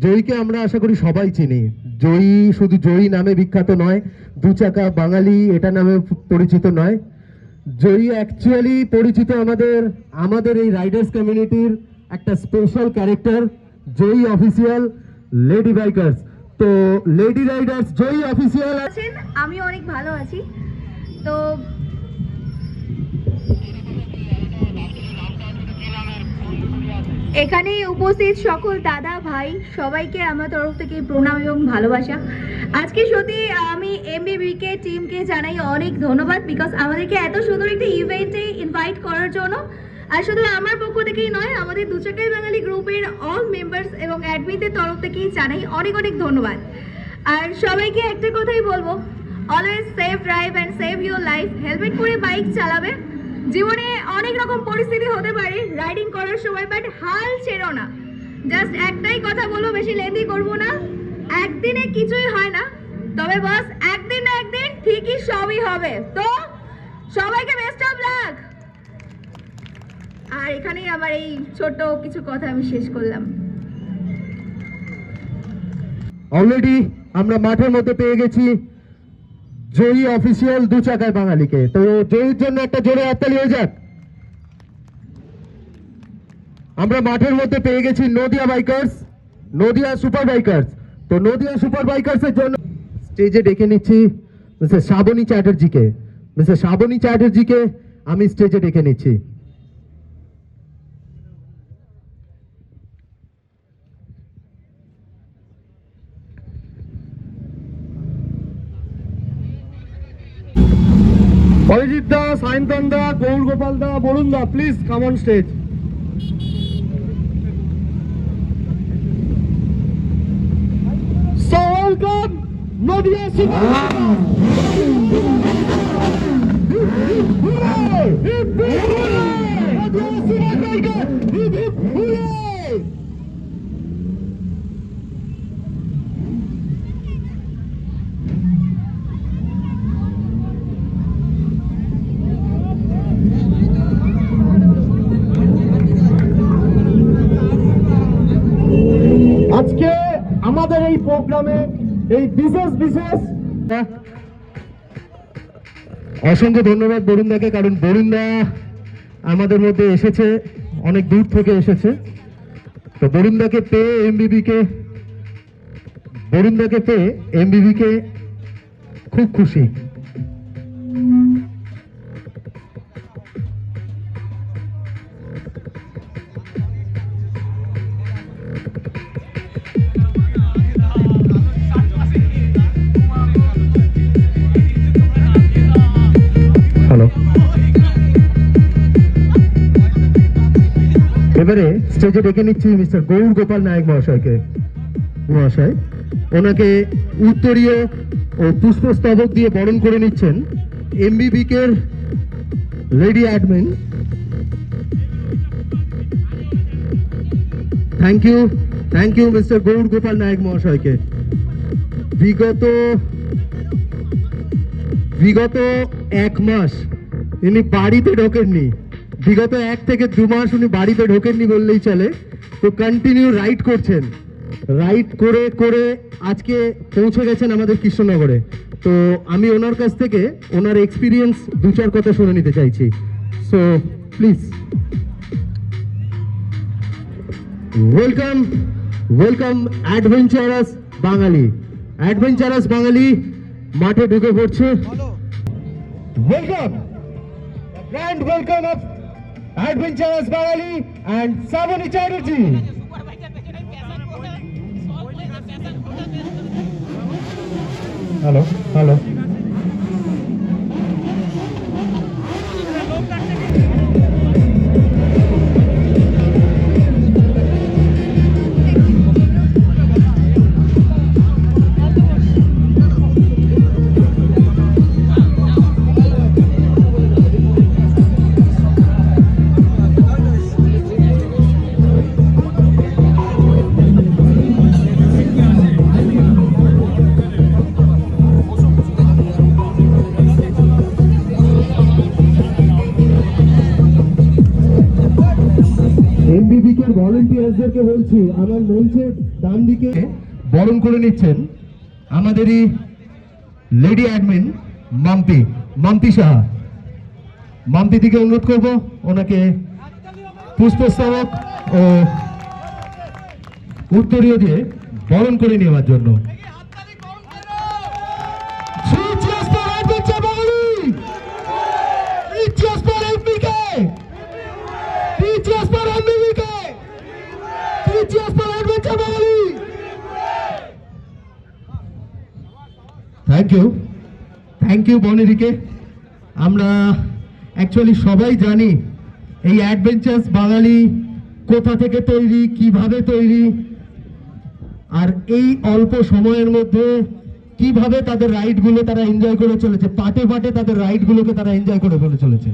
C: জয়ীকে আমরা আশা করি সবাই চিনি। জয়ী শুধু জয়ী নামে বিখ্যাত নয়, দু চাকা বাঙালি এটা নামে পরিচিত নয়। জয়ী অ্যাকচুয়ালি পরিচিত আমাদের এই রাইডার্স কমিউনিটির একটা স্পেশাল ক্যারেক্টার, জয়ী অফিসিয়াল লেডি বাইকার্স। তো লেডি রাইডার্স জয়ী অফিসিয়াল।
I: আমি অনেক ভালো আছি। তো এখানে উপস্থিত সকল দাদা ভাই সবাইকে আমার তরফ থেকে প্রণাম এবং ভালোবাসা। আজকে সত্যি আমি এমবিবিকে টিমকে জানাই অনেক ধন্যবাদ, বিকজ আমাদেরকে এত সুন্দর একটা ইভেন্টে ইনভাইট করার জন্য। আর শুধু আমার পক্ষ থেকেই নয়, আমাদের দু চাকায় বাঙালি গ্রুপের অল মেম্বার্স এবং অ্যাডমিনদের তরফ থেকেই জানাই অনেক অনেক ধন্যবাদ। আর সবাইকে একটা কথাই বলবো, always safe drive and save your life. Helmet পরে বাইক চালাবে। জীবনে অনেক রকম পরিস্থিতি হতে পারে রাইডিং করার সময়, বাট হাল ছেড়ো না। জাস্ট একটাই কথা বলবো, বেশি লেন্দি করবো না। একদিনে কিছুই হয় না, তবে বস একদিন না একদিন ঠিকই সবই হবে। তো সবাইকে বেস্ট অফ লাক। আর এখানেই আমার এই ছোট কিছু কথা আমি শেষ করলাম।
C: অলরেডি আমরা মাঠের মধ্যে পেয়ে গেছি জয়ী অফিসিয়াল দু চাকায় বাঙালিকে। তো জয়ীর জন্য একটা জোরে হাততালি হয়ে যাক। আমরা মাঠের মধ্যে পেয়ে গেছি Nadia bikers, Nadia super bikers. তো নদিয়া সুপার বাইকার্সের জন্য স্টেজে ডেকে নিচ্ছি মিস্টার শ্রাবণী চ্যাটার্জিকে। মিস্টার শ্রাবণী চ্যাটার্জিকে আমি স্টেজে ডেকে নিচ্ছি। Arijit da, Sayantan da, Gour Gopal da, Barun da, please come on stage. Nadia super আজকে আমাদের এই প্রোগ্রামে এই বিশেষ অসংখ্য ধন্যবাদ বরুণদাকে, কারণ বরুণদা আমাদের মধ্যে এসেছে, অনেক দূর থেকে এসেছে। তো বরুণদাকে পেয়ে এমবিবিকে খুব খুশি। হ্যালো, এবারে স্টেজে ডেকে নিচ্ছি মিস্টার গৌর গোপাল নায়ক মহাশয়। ওনাকে উত্তরীয় ও পুষ্পস্তবক দিয়ে বরণ করে নিচ্ছেন এমবিবিকে lady admin. Thank you mister Gour Gopal Nayak মহাশয়কে। বিগত 1 মাস ইনি বাড়িতে ঢোকেননি, বিগত 1 থেকে 2 মাস উনি বাড়িতে ঢোকেননি বললেই চলে। তো কন্টিনিউ রাইড করছেন, রাইড করে আজকে পৌঁছে গেছেন আমাদের কৃষ্ণনগরে। তো আমি ওনার কাছ থেকে ওনার এক্সপিরিয়েন্স 2-4 কথা শুনে নিতে চাইছি। সো প্লিজ ওয়েলকাম অ্যাডভেঞ্চারাস বাঙালি মাঠে ঢুকে পড়ছে। Welcome, the grand welcome of Adventurous Bangali and Savani Chatterjee. Hello. ভলেন্টিয়ারদেরকে বলছি আমার মঞ্চের ডান দিকে বরণ করে নিচ্ছেন আমাদেরই লেডি অ্যাডমিন মাম্পি সাহা। মাম্পি দিকে অনুরোধ করব ওনাকে পুষ্পস্তবক ও উত্তরীয় দিয়ে বরণ করে নেওয়ার জন্য। থ্যাংক ইউ বনেরিকে। আমরা অ্যাকচুয়ালি সবাই জানি এই অ্যাডভেঞ্চার্স বাঙালি কোথা থেকে তৈরি, কিভাবে তৈরি, আর এই অল্প সময়ের মধ্যে কিভাবে তাদের রাইডগুলো তারা এনজয় করে চলেছে, পাটে তাদের রাইডগুলোকে তারা এনজয় করে ফেলে চলেছে।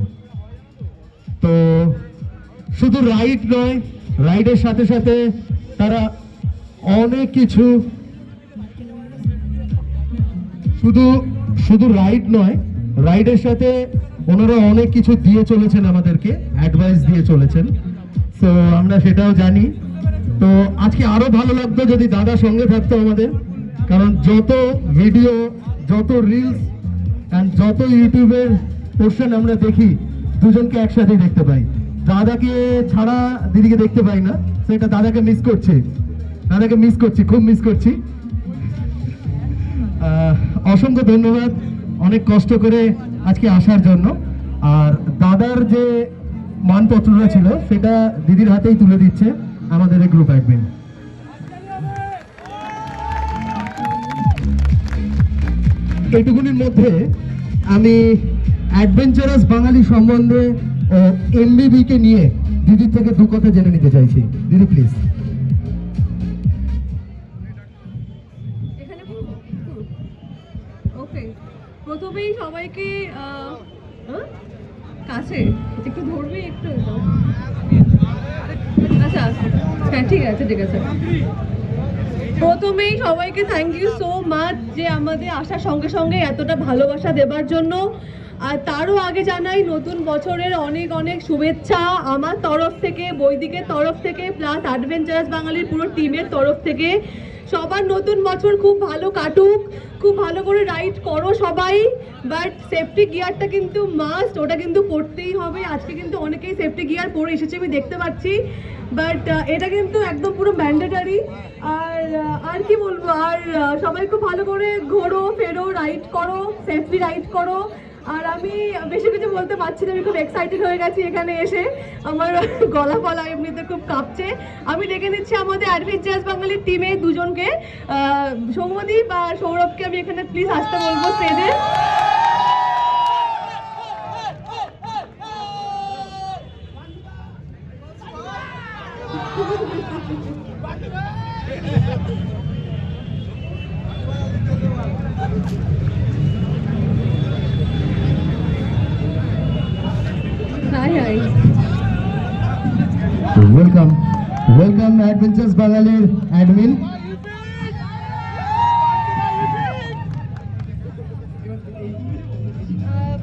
C: তো শুধু রাইড নয়, রাইডের সাথে সাথে তারা অনেক কিছু, শুধু রাইড নয়, রাইডের সাথে ওনারা অনেক কিছু দিয়ে চলেছেন, আমাদেরকে অ্যাডভাইস দিয়ে চলেছেন। তো আমরা সেটাও জানি। তো আজকে আরো ভালো লাগতো যদি দাদা সঙ্গে থাকতো আমাদের, কারণ যত ভিডিও, যত রিলস অ্যান্ড যত ইউটিউবের পোর্শন আমরা দেখি, দুজনকে একসাথে দেখতে পাই। দাদাকে ছাড়া দিদিকে দেখতে পাই না, সেটা দাদাকে মিস করছি, খুব মিস করছি। অসংখ্য ধন্যবাদ অনেক কষ্ট করে আজকে আসার জন্য। আর দাদার যে মানপত্রটা ছিল সেটা দিদির হাতেই তুলে দিচ্ছে আমাদের এই গ্রুপ অ্যাডমিন। এইটুকুনির মধ্যে আমি অ্যাডভেঞ্চারাস বাঙালি সম্বন্ধে ও এমবিবিকে নিয়ে দিদির থেকে 2 কথা জেনে নিতে চাইছি। দিদি প্লিজ।
J: ওকে, প্রথমেই সবাইকে কাছে একটু ধরবি একটু, আচ্ছা হ্যাঁ ঠিক আছে ঠিক আছে। প্রথমেই সবাইকে থ্যাংক ইউ সো মাচ যে আমাদের আসার সঙ্গে সঙ্গে এতটা ভালোবাসা দেবার জন্য। আর তারও আগে জানাই নতুন বছরের অনেক অনেক শুভেচ্ছা আমার তরফ থেকে, বৈদিকের তরফ থেকে, প্লাস অ্যাডভেঞ্চারাস বাঙালির পুরো টিমের তরফ থেকে। সবার নতুন বছর খুব ভালো কাটুক, খুব ভালো করে রাইড করো সবাই, বাট সেফটি গিয়ারটা কিন্তু মাস্ট, ওটা কিন্তু পরতেই হবে। আজকে কিন্তু অনেকেই সেফটি গিয়ার পরে এসেছে আমি দেখতে পাচ্ছি, বাট এটা কিন্তু একদম পুরো ম্যান্ডেটারি। আর কি বলবো, আর সবাই খুব ভালো করে ঘোরো ফেরো, রাইড করো, সেফলি রাইড করো। আর আমি বেশি কিছু বলতে পারছি না, আমি খুব এক্সাইটেড হয়ে গেছি এখানে এসে, আমার গলা ফলা এমনিতে খুব কাঁপছে। আমি ডেকে নিচ্ছি আমাদের অ্যাডভেঞ্চারাস বাঙালির টিমে দুজনকে, সৌম্যদীপ আর সৌরভকে আমি এখানে প্লিজ আসতে বলবো স্টেজে। High high,
C: welcome welcome adventures বাঙালির অ্যাডমিন।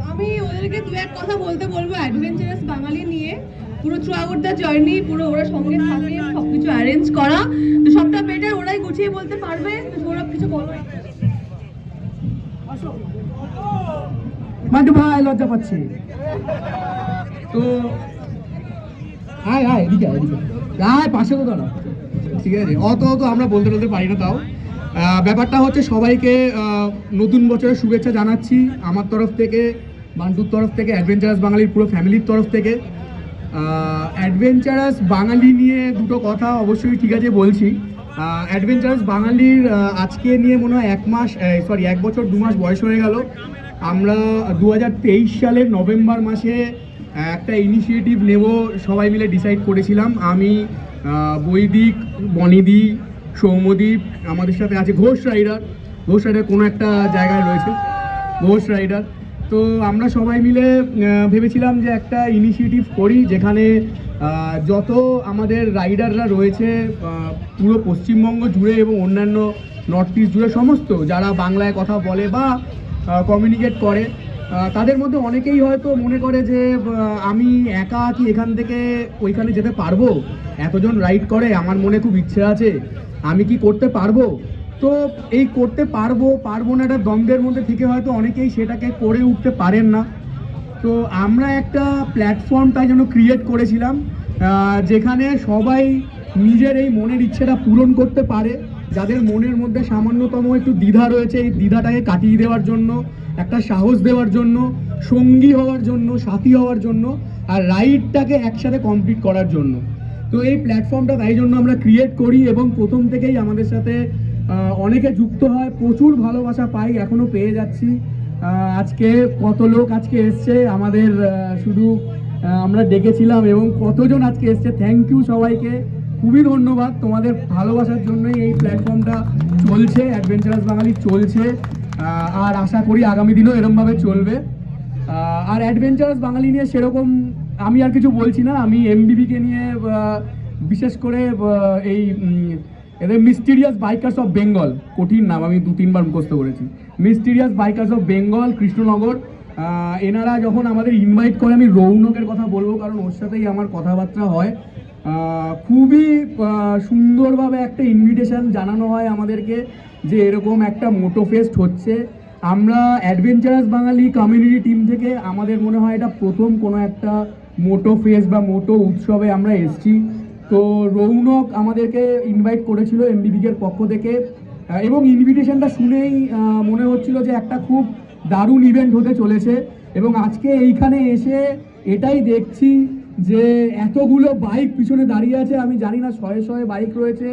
J: আমি ওদেরকে দু এক কথা বলতে বলবো অ্যাডভেঞ্চারাস বাঙালি নিয়ে। পুরো থ্রু আউট দ্য জার্নি পুরো ওরা সঙ্গে থাকে, সবকিছু অ্যারেঞ্জ করা, তো সবটা বেটার ওরাই গুছিয়ে বলতে পারবে। তো সৌরভ কিছু বলো।
D: মান্টু ভাই লজ্জা পাচ্ছি তো, আয় আয় এদিকে এদিকে আয়, পাশে তো দাঁড়া। ঠিক আছে, অত আমরা বলতে পারি না। তাও ব্যাপারটা হচ্ছে সবাইকে নতুন বছরের শুভেচ্ছা জানাচ্ছি আমার তরফ থেকে, মান্টুর তরফ থেকে, অ্যাডভেঞ্চারাস বাঙালির পুরো ফ্যামিলির তরফ থেকে। অ্যাডভেঞ্চারাস বাঙালি নিয়ে দুটো কথা অবশ্যই ঠিক আছে বলছি। অ্যাডভেঞ্চারাস বাঙালির আজকে নিয়ে মনে হয় 1 বছর 2 মাস বয়স হয়ে গেল। আমরা 2023 সালের নভেম্বর মাসে একটা ইনিশিয়েটিভ নেব সবাই মিলে ডিসাইড করেছিলাম। আমি, বৈদিক, বনিদি, সৌম্যদীপ, আমাদের সাথে আছে ঘোষ রাইডার কোনো একটা জায়গায় রয়েছে ঘোষ রাইডার। তো আমরা সবাই মিলে ভেবেছিলাম যে একটা ইনিশিয়েটিভ করি যেখানে যত আমাদের রাইডাররা রয়েছে পুরো পশ্চিমবঙ্গ জুড়ে এবং অন্যান্য নর্থ ইস্ট জুড়ে সমস্ত যারা বাংলায় কথা বলে বা কমিউনিকেট করে, তাদের মধ্যে অনেকেই হয়তো মনে করে যে আমি একা কি এখান থেকে ওইখানে যেতে পারবো, এতজন রাইড করে, আমার মনে খুব ইচ্ছে আছে, আমি কি করতে পারবো। তো এই করতে পারবো না একটা দ্বন্দ্বের মধ্যে থেকে হয়তো অনেকেই সেটাকে করে উঠতে পারেন না। তো আমরা একটা প্ল্যাটফর্ম তাই জন্য ক্রিয়েট করেছিলাম যেখানে সবাই নিজের এই মনের ইচ্ছেটা পূরণ করতে পারে। যাদের মনের মধ্যে সামান্যতম একটু দ্বিধা রয়েছে, এই দ্বিধাটাকে কাটিয়ে দেওয়ার জন্য, একটা সাহস দেওয়ার জন্য, সঙ্গী হওয়ার জন্য, সাথী হওয়ার জন্য, আর রাইডটাকে একসাথে কমপ্লিট করার জন্য। তো এই প্ল্যাটফর্মটা তাই জন্য আমরা ক্রিয়েট করি এবং প্রথম থেকেই আমাদের সাথে অনেকে যুক্ত হয়, প্রচুর ভালোবাসা পাই, এখনও পেয়ে যাচ্ছি। আজকে কত লোক আজকে এসছে আমাদের, শুধু আমরা ডেকেছিলাম এবং কতজন আজকে এসছে। থ্যাংক ইউ সবাইকে, খুবই ধন্যবাদ। তোমাদের ভালোবাসার জন্যই এই প্ল্যাটফর্মটা চলছে, অ্যাডভেঞ্চারাস বাঙালি চলছে, আর আশা করি আগামী দিনেও এরমভাবে চলবে। আর অ্যাডভেঞ্চারাস বাঙালি নিয়ে সেরকম আমি আর কিছু বলছি না। আমি এমবিবিকে নিয়ে বিশেষ করে এই এদের মিস্টিরিয়াস বাইকার্স অফ বেঙ্গল, কঠিন নাম, আমি 2-3 বার মুখস্থ করেছি, mysterious bikers of Bengal, Krishnanagar, এনারা যখন আমাদের ইনভাইট করে, আমি রৌনকের কথা বলবো কারণ ওর সাথেই আমার কথাবার্তা হয়, খুবই সুন্দরভাবে একটা ইনভিটেশন জানানো হয় আমাদেরকে যে এরকম একটা মোটো ফেস্ট হচ্ছে। আমরা অ্যাডভেঞ্চারাস বাঙালি কমিউনিটি টিম থেকে আমাদের মনে হয় এটা প্রথম কোনো একটা মোটো ফেস্ট বা মোটো উৎসবে আমরা এসেছি। তো রৌনক আমাদেরকে ইনভাইট করেছিল এমবিবিকের পক্ষ থেকে এবং ইনভিটেশনটা শুনেই মনে হচ্ছিল যে একটা খুব দারুণ ইভেন্ট হতে চলেছে। এবং আজকে এইখানে এসে এটাই দেখছি যে এতগুলো বাইক পিছনে দাঁড়িয়ে আছে, আমি জানি না শয়ে বাইক রয়েছে,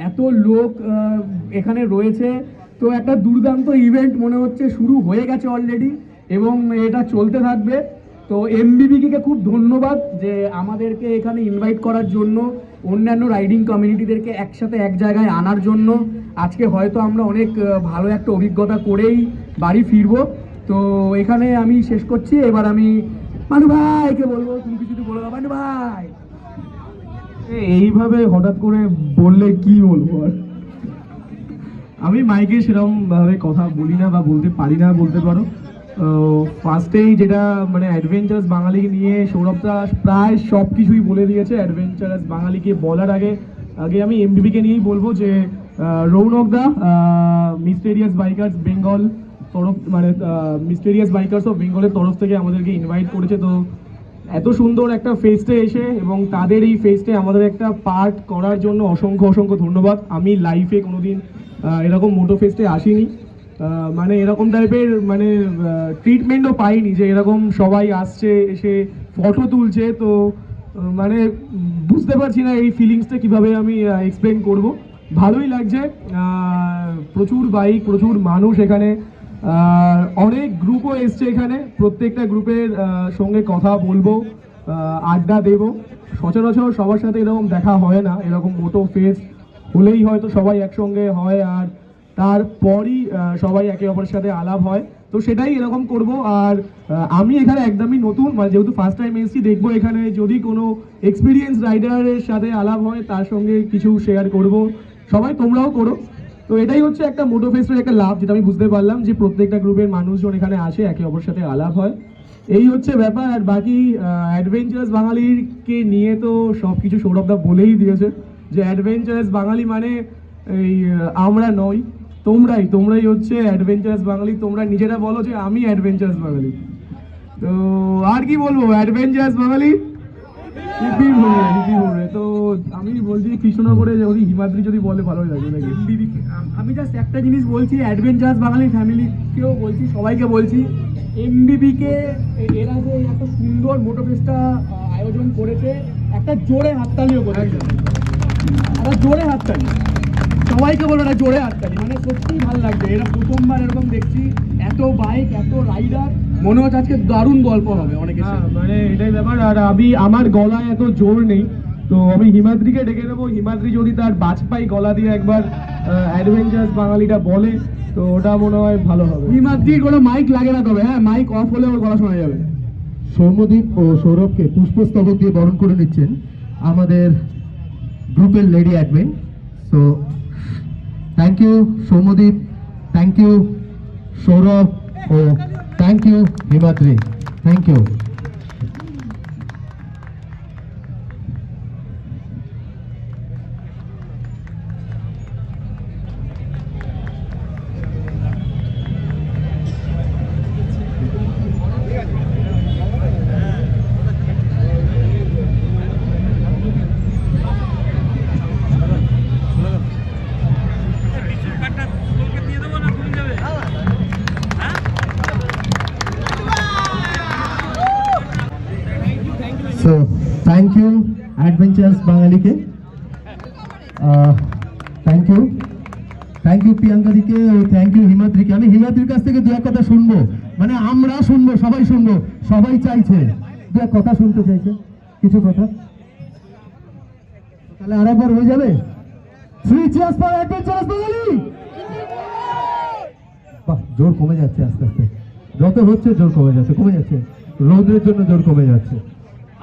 D: এত লোক এখানে রয়েছে। তো একটা দুর্দান্ত ইভেন্ট মনে হচ্ছে শুরু হয়ে গেছে অলরেডি এবং এটা চলতে থাকবে। তো এমবিবিকে খুব ধন্যবাদ যে আমাদেরকে এখানে ইনভাইট করার জন্য, অন্যান্য রাইডিং কমিউনিটিদেরকে একসাথে এক জায়গায় আনার জন্য। আজকে হয়তো আমরা অনেক ভালো একটা অভিজ্ঞতা করেই বাড়ি ফিরবো। তো এখানে আমি শেষ করছি। এবার আমি মানু ভাইকে বলবো, তুমি কিছু বলে দাও মানু ভাই। এইভাবে হঠাৎ করে বললে কি বলবো আর, আমি মাইকে সেরকম ভাবে কথা বলি না বা বলতে পারি না বলতে পারো। ফার্স্টেই যেটা মানে অ্যাডভেঞ্চারাস বাঙালিকে নিয়ে সৌরভদা প্রায় সব কিছুই বলে দিয়েছে। অ্যাডভেঞ্চারাস বাঙালিকে বলার আগে আমি এমবিবিকে নিয়েই বলবো যে রৌনকদা মিস্টেরিয়াস বাইকার্স বেঙ্গল তরফ মানে মিস্টেরিয়াস বাইকার্স অফ বেঙ্গলের তরফ থেকে আমাদেরকে ইনভাইট করেছে। তো এত সুন্দর একটা ফেস্টে এসে এবং তাদের এই ফেস্টে আমাদের একটা পার্ট করার জন্য অসংখ্য ধন্যবাদ। আমি লাইফে কোনোদিন এরকম মোটো ফেস্টে আসিনি, মানে এরকম টাইপের মানে ট্রিটমেন্টও পাইনি যে এরকম সবাই আসছে এসে ফটো তুলছে। তো মানে বুঝতে পারছি না এই ফিলিংসটা কিভাবে আমি এক্সপ্লেন করব। ভালোই লাগছে, প্রচুর বাইক, প্রচুর মানুষ এখানে, অনেক গ্রুপও এসছে এখানে। প্রত্যেকটা গ্রুপের সঙ্গে কথা বলবো, আড্ডা দেব। সচরাচর সবার সাথে এরকম দেখা হয় না, এরকম মোটো ফেস্ট হলেই হয়তো সবাই একসঙ্গে হয় আর তারপরই সবাই একে অপরের সাথে আলাপ হয়। তো সেটাই এরকম করব। আর আমি এখানে একদমই নতুন, মানে যেহেতু ফার্স্ট টাইম এসেছি, দেখবো এখানে যদি কোনো এক্সপিরিয়েন্স রাইডারের সাথে আলাপ হয় তার সঙ্গে কিছু শেয়ার করব। সবাই তোমরাও করো। তো এটাই হচ্ছে একটা মোটো ফেস্টের একটা লাভ, যেটা আমি বুঝতে পারলাম যে প্রত্যেকটা গ্রুপের মানুষজন এখানে আসে, একে অপরের সাথে আলাপ হয়, এই হচ্ছে ব্যাপার। আর বাকি অ্যাডভেঞ্চারাস বাঙালিকে নিয়ে তো সব কিছু সৌরভদা বলেই দিয়েছে যে অ্যাডভেঞ্চারাস বাঙালি মানে এই আমরা নই, তোমরাই হচ্ছে অ্যাডভেঞ্চারাস বাঙালি। তোমরা নিজেরা বলো যে আমি অ্যাডভেঞ্চারাস বাঙালি। তো আর কি বলবো, অ্যাডভেঞ্চারাস বাঙালি হিপি ভরে। তো আমি বলছি কৃষ্ণনগরে যদি হিমাদ্রি যদি বলে ভালোই লাগবে নাকি। আমি জাস্ট একটা জিনিস বলছি, অ্যাডভেঞ্চারাস বাঙালি ফ্যামিলিকেও বলছি, সবাইকে বলছি, এমবিবিকে এরা যে এত সুন্দর মোটো ফেস্টটা আয়োজন করেছে, একটা জোরে হাততালিও করেছে, একটা জোরে হাততালি সবাইকে বলো, একটা জোরে হাততালি। মানে সত্যিই ভালো লাগবে, এরা প্রথমবার এরকম দেখছি, এত বাইক, এত রাইডার, মনে হচ্ছে আজকে দারুণ গল্প হবে অনেকের সাথে। মানে এটাই ব্যাপার। আর আমার গলায় এত জোর নেই, তো আমি হিমাদ্রিকে ডেকে নেবো। হিমাদ্রি যদি তার বাজপাই গলা দিয়ে একবার অ্যাডভেঞ্চারাস বাঙালিটা বলে, তো ওটা মনে হয় ভালো হবে। হিমাদ্রির কোনো মাইক লাগে না, তবে হ্যাঁ মাইক অফ হলে ওর গলা শোনা যাবে।
C: সৌম্যদীপ ও সৌরভকে পুষ্পস্তবক দিয়ে বরণ করে নিচ্ছেন আমাদের গ্রুপের lady admin. So thank you Soumyadip, thank you Sourav ও thank you Himadri, thank you. So thank you Adventures বাঙালিকে, থ্যাংক ইউ প্রিয়াঙ্কাদিকে ও থ্যাংক ইউ হিমাদ্রিকে। আমি হিমাদ্রির কাছ থেকে দু এক কথা শুনবো, মানে আমরা শুনবো, সবাই চাইছে দু এক কথা শুনতে চাইছে, কিছু কথা। তাহলে আরেকবার হয়ে যাবে, 3 cheers for Adventures বাঙালি। বাহ, জোর কমে যাচ্ছে আস্তে আস্তে, যত হচ্ছে জোর কমে যাচ্ছে, রোদের জন্য জোর কমে যাচ্ছে।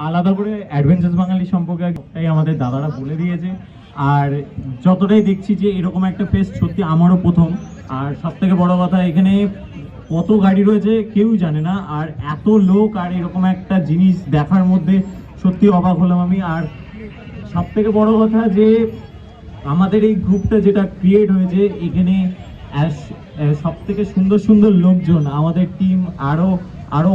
K: আলাদা করে অ্যাডভেঞ্চার্স বাঙালি সম্পর্কে এই আমাদের দাদারা বলে দিয়েছে। আর যতটাই দেখছি যে এরকম একটা ফেস্ট সত্যি আমারও প্রথম। আর সব থেকে বড় কথা, এখানে কত গাড়ি রয়েছে কেউ জানে না, আর এত লোক আর এরকম একটা জিনিস দেখার মধ্যে সত্যি অবাক হলাম আমি। আর সব থেকে বড় কথা যে আমাদের এই গ্রুপটা যেটা ক্রিয়েট হয়েছে, এখানে সব থেকে সুন্দর লোকজন, আমাদের টিম আরো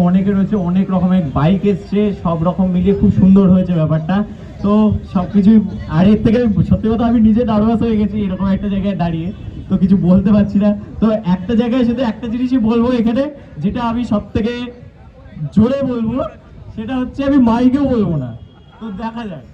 K: অনেকে রয়েছে, অনেক রকমের বাইক এসছে, সব রকম মিলিয়ে খুব সুন্দর হয়েছে ব্যাপারটা। তো সবকিছুই, আর এর থেকে সত্যি কথা আমি নিজে নার্ভাস হয়ে গেছি এরকম একটা জায়গায় দাঁড়িয়ে, তো কিছু বলতে পারছি না। তো একটা জায়গায় শুধু একটা জিনিসই বলবো এখানে, যেটা আমি সব থেকে জোরে বলবো, সেটা হচ্ছে আমি মাইকেও বলবো না। তো দেখা যায়।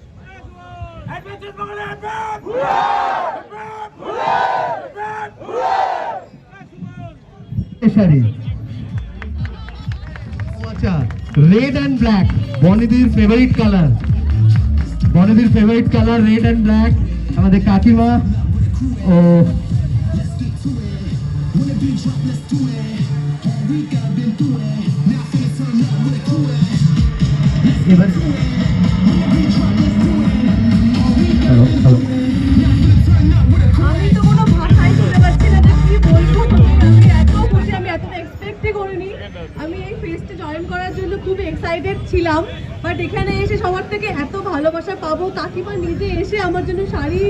C: রেড অ্যান্ড ব্ল্যাক, বনেদির favourite colour, red and black. আমাদের কাকিমা ও
J: আমি তো কোনো ভাষাই শুনতে পাচ্ছি না যে কি বলবো। আমি এত খুশি, আমি এতটা এক্সপেক্টই করিনি। আমি এই ফেস্টে জয়েন করার জন্য খুব এক্সাইটেড ছিলাম, বাট এখানে এসে সবার থেকে এত ভালোবাসা পাবো। কাকিমা নিজে এসে আমার জন্য শাড়ি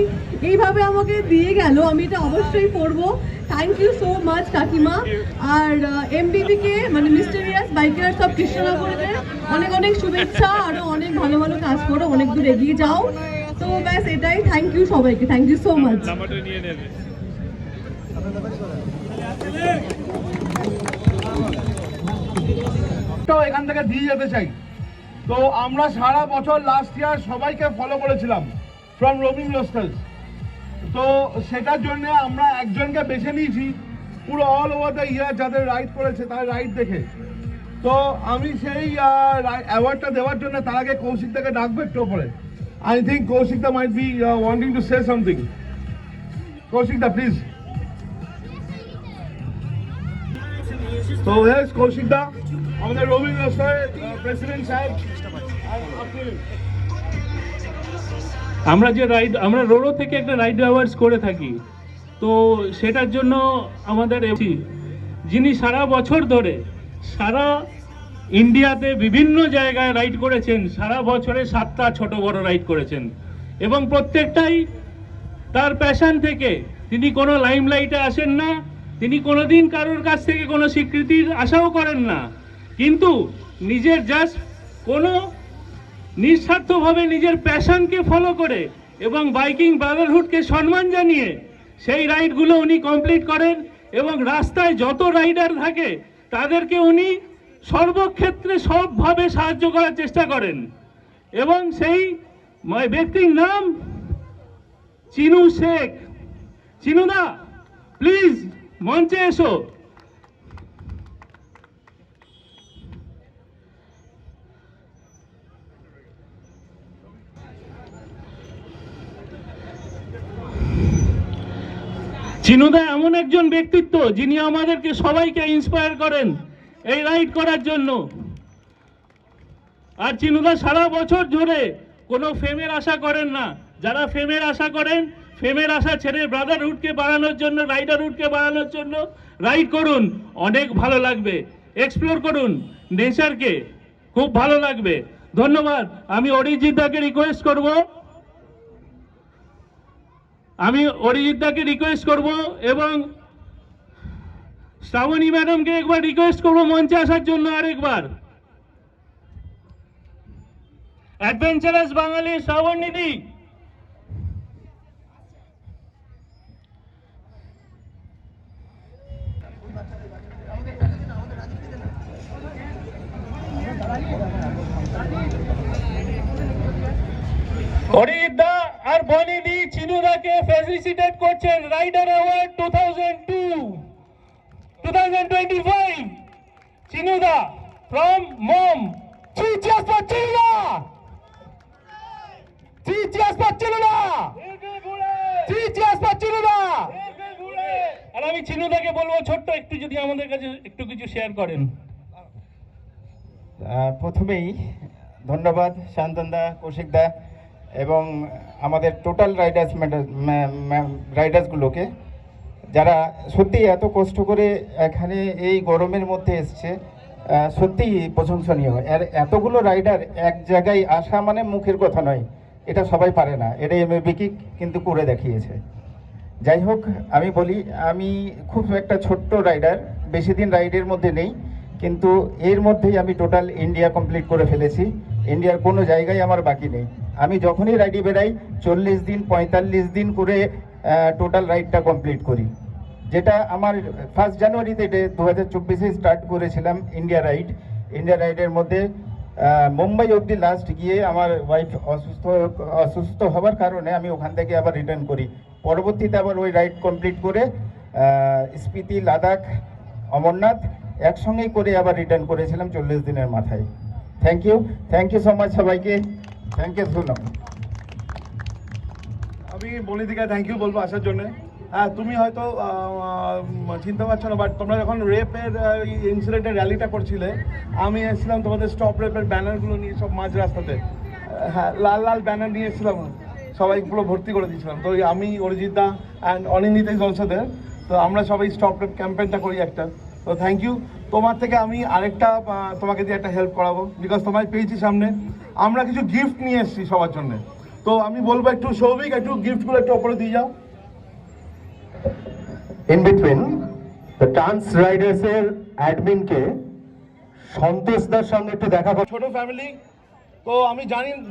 J: এইভাবে আমাকে দিয়ে গেল, আমি এটা অবশ্যই পরবো। থ্যাংক ইউ সো মাচ কাকিমা। আর এমবিবিকে মানে মিস্টেরিয়াস বাইকার্স অফ কৃষ্ণনগরের অনেক অনেক শুভেচ্ছা, আরও অনেক ভালো ভালো কাজ করো, অনেক দূর এগিয়ে যাও। তো ব্যাস এটাই, থ্যাংক ইউ সবাইকে, থ্যাংক ইউ সো মাচ।
D: তো এখান থেকে দিয়ে যেতে চাই। তো আমরা সারা বছর লাস্ট ইয়ার সবাইকে ফলো করেছিলাম ফ্রম রোমিং রোস্টার্স। তো সেটার জন্য আমরা একজনকে বেছে নিয়েছি পুরো অল ওভার দ্য ইয়ার যাদের রাইড করেছে তার রাইড দেখে। তো আমি সেই অ্যাওয়ার্ডটা দেওয়ার জন্য তার আগে কৌশিক দাকে ডাকবো একটু পরে। I think Koushik da might be wanting to say something. Koushik da please. তো হেস কৌশিক দা, আমাদের রোমিং রোস্টারের প্রেসিডেন্ট সাহেব।
L: আমরা রোরো থেকে একটা রাইড অ্যাওয়ার্ডস করে থাকি, তো সেটার জন্য আমাদের যিনি সারা বছর ধরে সারা ইন্ডিয়াতে বিভিন্ন জায়গায় রাইড করেছেন, সারা বছরে 7টা ছোট বড় রাইড করেছেন এবং প্রত্যেকটাই তার প্যাশন থেকে। তিনি কোনো লাইমলাইটে আসেন না, তিনি কোনোদিন কারোর কাছ থেকে কোনো স্বীকৃতির আশাও করেন না, কিন্তু নিজের জাস্ট কোনো নিঃস্বার্থভাবে নিজের প্যাশনকে ফলো করে এবং বাইকিং ব্রাদারহুডকে সম্মান জানিয়ে সেই রাইডগুলো উনি কমপ্লিট করেন এবং রাস্তায় যত রাইডার থাকে তাদেরকে উনি সর্বক্ষেত্রে সবভাবে সাহায্য করার চেষ্টা করেন। এবং সেই ব্যক্তির নাম চিনু শেখ। চিনুদা প্লিজ মঞ্চে এসো। চিনুদা এমন একজন ব্যক্তিত্ব যিনি আমাদেরকে সবাইকে ইন্সপায়ার করেন এই রাইড করার জন্য। আর চিনুদা সারা বছর ধরে কোনো ফেমের আশা করেন না। যারা ফেমের আশা করেন, ফেমের আশা ছেড়ে ব্রাদারহুডকে বাড়ানোর জন্য, রাইডারহুডকে বাড়ানোর জন্য রাইড করুন, অনেক ভালো লাগবে। এক্সপ্লোর করুন নেচারকে, খুব ভালো লাগবে। ধন্যবাদ। আমি অরিজিৎ দাকে রিকোয়েস্ট করব, এবং শ্রাবণী ম্যাডামকে একবার রিকোয়েস্ট করবো মঞ্চে আসার জন্য আরেকবার। অ্যাডভেঞ্চারাস বাঙালি শ্রাবণী দি। অরিজিৎ দা আর বনি দি চিনুদাকে ফেলিসিটেট করছেন rider award 2025 Chinuda from mom. Three cheers for Chinuda! Three cheers for Chinuda! Three cheers for Chinuda! আর আমি চিনুদাকে বলবো ছোট্ট একটু যদি আমাদের কাছে একটু কিছু শেয়ার করেন।
M: প্রথমেই ধন্যবাদ শান্তনদা, কৌশিকদা এবং আমাদের টোটাল রাইডার্সগুলোকে যারা সত্যি এত কষ্ট করে এখানে এই গরমের মধ্যে এসছে। সত্যিই প্রশংসনীয়। আর এতগুলো রাইডার এক জায়গায় আসা মানে মুখের কথা নয়, এটা সবাই পারে না, এটা এমএবিকে কিন্তু করে দেখিয়েছে। যাই হোক, আমি বলি আমি খুব একটা ছোট্ট রাইডার, বেশি দিন রাইডের মধ্যে নেই, কিন্তু এর মধ্যেই আমি টোটাল ইন্ডিয়া কমপ্লিট করে ফেলেছি। ইন্ডিয়ার কোনো জায়গায় আমার বাকি নেই। আমি যখনই রাইডে বেরাই 40 দিন 45 দিন করে টোটাল রাইডটা কমপ্লিট করি, যেটা আমার 1 জানুয়ারিতে 2024-এ স্টার্ট করেছিলাম ইন্ডিয়া রাইডের মধ্যে। মুম্বাই অবধি লাস্ট গিয়ে আমার ওয়াইফ অসুস্থ হওয়ার কারণে আমি ওখান থেকে আবার রিটার্ন করি। পরবর্তীতে আবার ওই রাইড কমপ্লিট করে স্পিতি, লাদাখ, অমরনাথ একসঙ্গেই করে আবার রিটার্ন করেছিলাম 40 দিনের মাথায়। থ্যাংক ইউ সো মাচ সবাইকে। Thank you so much.
D: আমি বনিদিকে থ্যাংক ইউ বলবো আসার জন্য।
N: হ্যাঁ তুমি হয়তো চিনতে পারছো না, বাট তোমরা যখন রেপের ইনসিডেন্টের র্যালিটা করছিলে, আমি এসেছিলাম তোমাদের স্টপ রেপের ব্যানারগুলো নিয়ে সব মাঝ রাস্তাতে, হ্যাঁ লাল লাল ব্যানার নিয়ে এসেছিলাম, সবাই পুরো ভর্তি করে দিয়েছিলাম। তো আমি, Arijit da and Anindita is also there, তো আমরা সবাই স্টপ রেপ ক্যাম্পেইনটা করি একটা। তো থ্যাংক ইউ। তোমার থেকে আমি আরেকটা তোমাকে দিয়ে একটা হেল্প করাবো, বিকজ তোমায় পেয়েছি সামনে। আমরা কিছু গিফট নিয়ে এসেছি সবার জন্য, তো আমি বলবো একটু সৌভিক একটু গিফটগুলো একটু ওপরে দিয়ে যাও।
C: In between the dance Riders এর অ্যাডমিন কে সন্তোষ দার সঙ্গে একটু দেখা করো।
N: ছোট ফ্যামিলি, তো আমি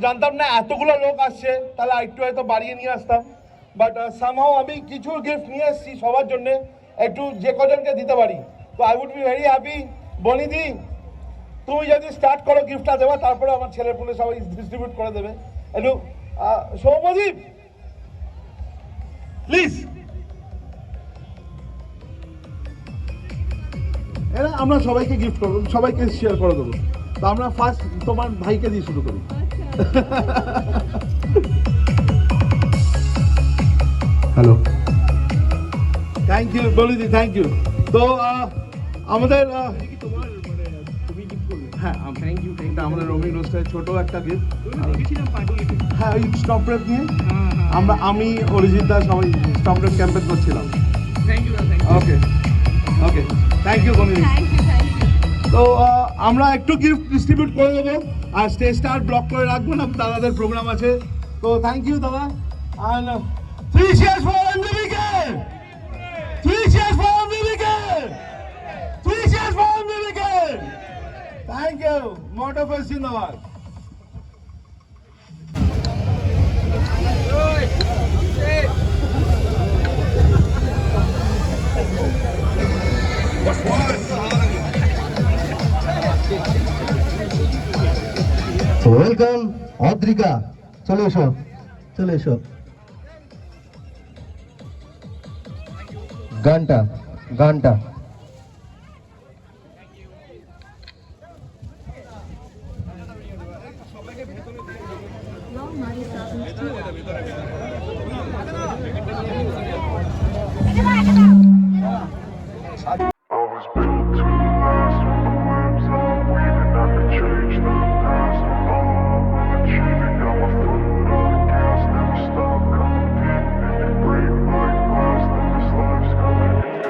N: জানতাম না এতগুলো লোক আসছে, তাহলে একটু হয়তো বাড়িয়ে নিয়ে আসতাম, বাট সামহাও আমি কিছু গিফট নিয়ে এসেছি সবার জন্য, একটু যে কজনকে দিতে পারি। তো I would be very happy. Bonidi তুমি যদি স্টার্ট করো গিফটটা দেওয়া, তারপরে আমার ছেলে পুলে সবাই ডিস্ট্রিবিউট করে দেবে। একটু সৌম্যদীপ প্লিজ। এরা আমরা সবাইকে গিফট করবো, সবাইকে শেয়ার করে দেবো। তো আমরা ফার্স্ট তোমার ভাইকে দিয়ে শুরু করি।
C: হ্যালো,
N: থ্যাংক ইউ বলিদি, থ্যাংক ইউ। তো আমাদের হ্যাঁ থ্যাংক ইউ, এটা আমাদের রবি রোস্টারের ছোট একটা গিফট। হ্যাঁ ওই স্টপ রেপ নিয়ে আমি অরিজিৎ দা সবাই স্টপ রেপ ক্যাম্পেইন করছিলাম। ওকে ওকে, থ্যাংক ইউ বনিদি। তো আমরা একটু গিফট ডিস্ট্রিবিউট করে দেবো, আর স্টেজটা আর ব্লক করে রাখবো না, দাদাদের প্রোগ্রাম আছে। তো থ্যাংক ইউ দাদা। আর 3 cheers for MBBK! 3 cheers for MBBK! 3 cheers for MBBK! Thank you. Motto for Zindabad.
C: Welcome Adrika, চলে এসো, চলে এসো। গানটা গানটা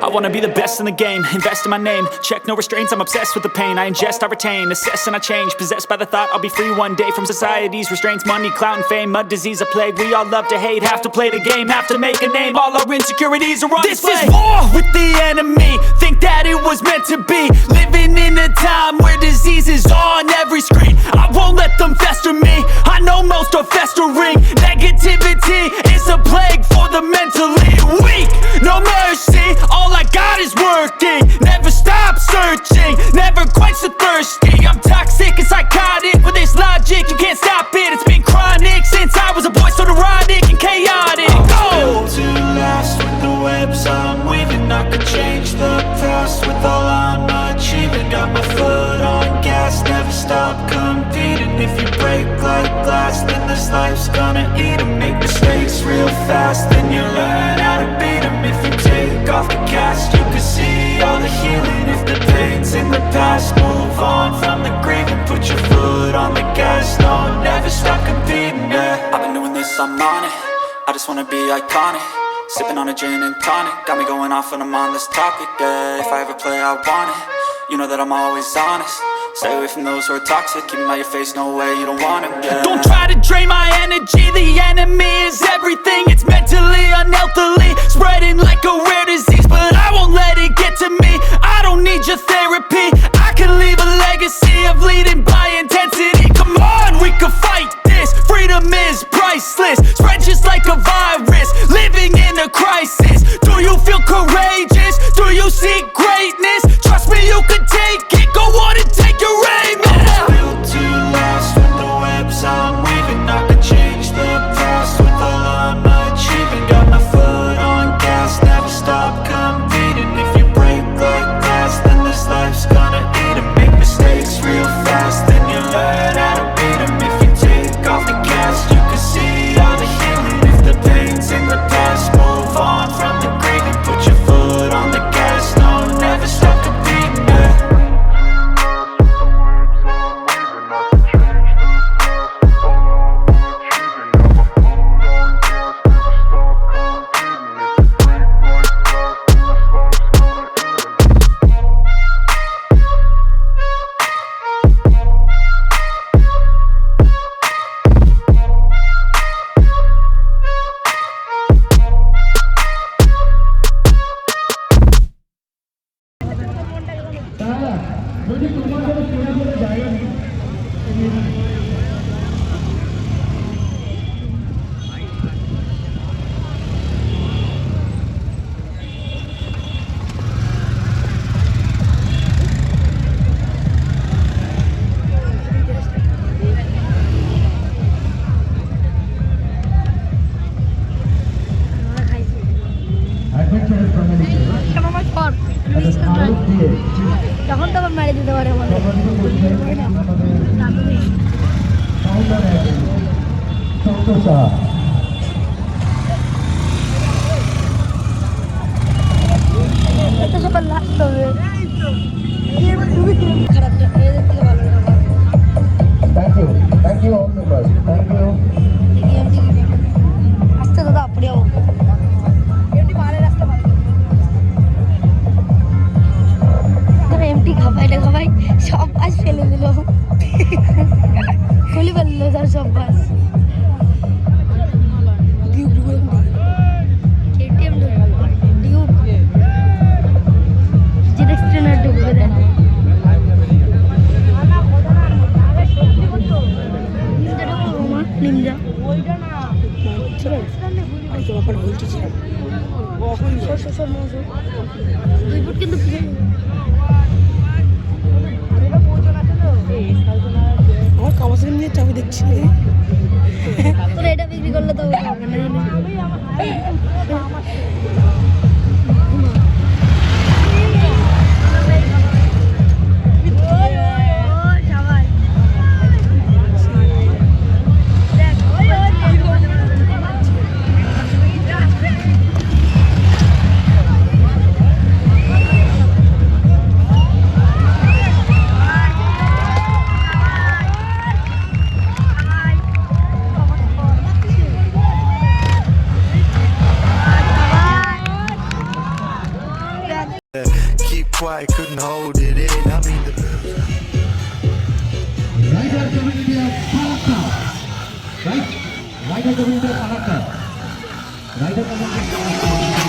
F: I wanna be the best in the game, invest in my name, check no restraints, I'm obsessed with the pain. I ingest, I retain, assess and I change, possessed by the thought I'll be free one day from society's restraints. Money, clout and fame, a disease, a plague. We all love to hate, have to play the game, have to make a name. All our insecurities are on display. This is war with the enemy, think that it was meant to be. Living in a time where disease is on every screen. I won't let them fester me, I know most are festering. Negativity is a plague for the mentally weak. No mercy, all I got is working. Never stop searching, never quench the thirsty. I'm toxic and psychotic with this logic, you can't stop it. It's been chronic since I was a boy, so neurotic and chaotic.
G: I was built to last with the webs I'm weaving. I could change the past with all I'm achieving. Got my foot on gas, never stop competing. If you break like glass, then this life's gonna eat 'em. Make mistakes real fast, then you learn how to beat 'em. If you take off the cast, you can see all the healing. If the pain's in the past, move on from the grave and put your foot on the gas. No, never stop competing, yeah.
F: I've been doing this, I'm on it, I just wanna be iconic. Sipping on a gin and tonic, got me going off when I'm on this topic, yeah. If I ever play, I want it, you know that I'm always honest. Stay away from those who are toxic, keep 'em out your face, no way, you don't want 'em, yeah. Don't try to drain my energy, the enemy is everything. It's mentally, unhealthily, spreading like a rare disease. But I won't let it get to me, I don't need your therapy. I can leave a legacy of leading by intensity. Come on, we can fight this, freedom is priceless. Spread just like a virus, living in a crisis. Do you feel courageous? Do you seek greatness? Trust me, you can take it, go on and take your aim, yeah.
G: I was built to last with the webs I'm weaving. I could change the past with all I'm achieving. Got my foot on gas, never stop competing. If you break like glass, then this life's gonna
I: তখন তখন মেরে দিতে পারে এত সকাল লাগতে হবে খারাপ এদের থেকে ভালো
C: Thank you all the best. Thank you.
I: আসতে দাদা আপনিও এমনি পাহাড়ে রাস্তা ভালো এমটি খাবাই সব বাস ফেলে দিল খুলে ফেললো তার সব বাস কেটিএম ডিউক যেটা ট্রেনার ঢুকবে দেন নিমজা ওইটা না ব্যাপার বলতেছি দুই ফুট কিন্তু আমার কাগজের নিয়ে চাবি দেখছি তোরা এটা বিক্রি করলে তো হবে না
G: Keep quiet, couldn't hold it in. I mean the
C: Rider community of Palaka. Right? Rider community of Palaka. Rider community of Palaka.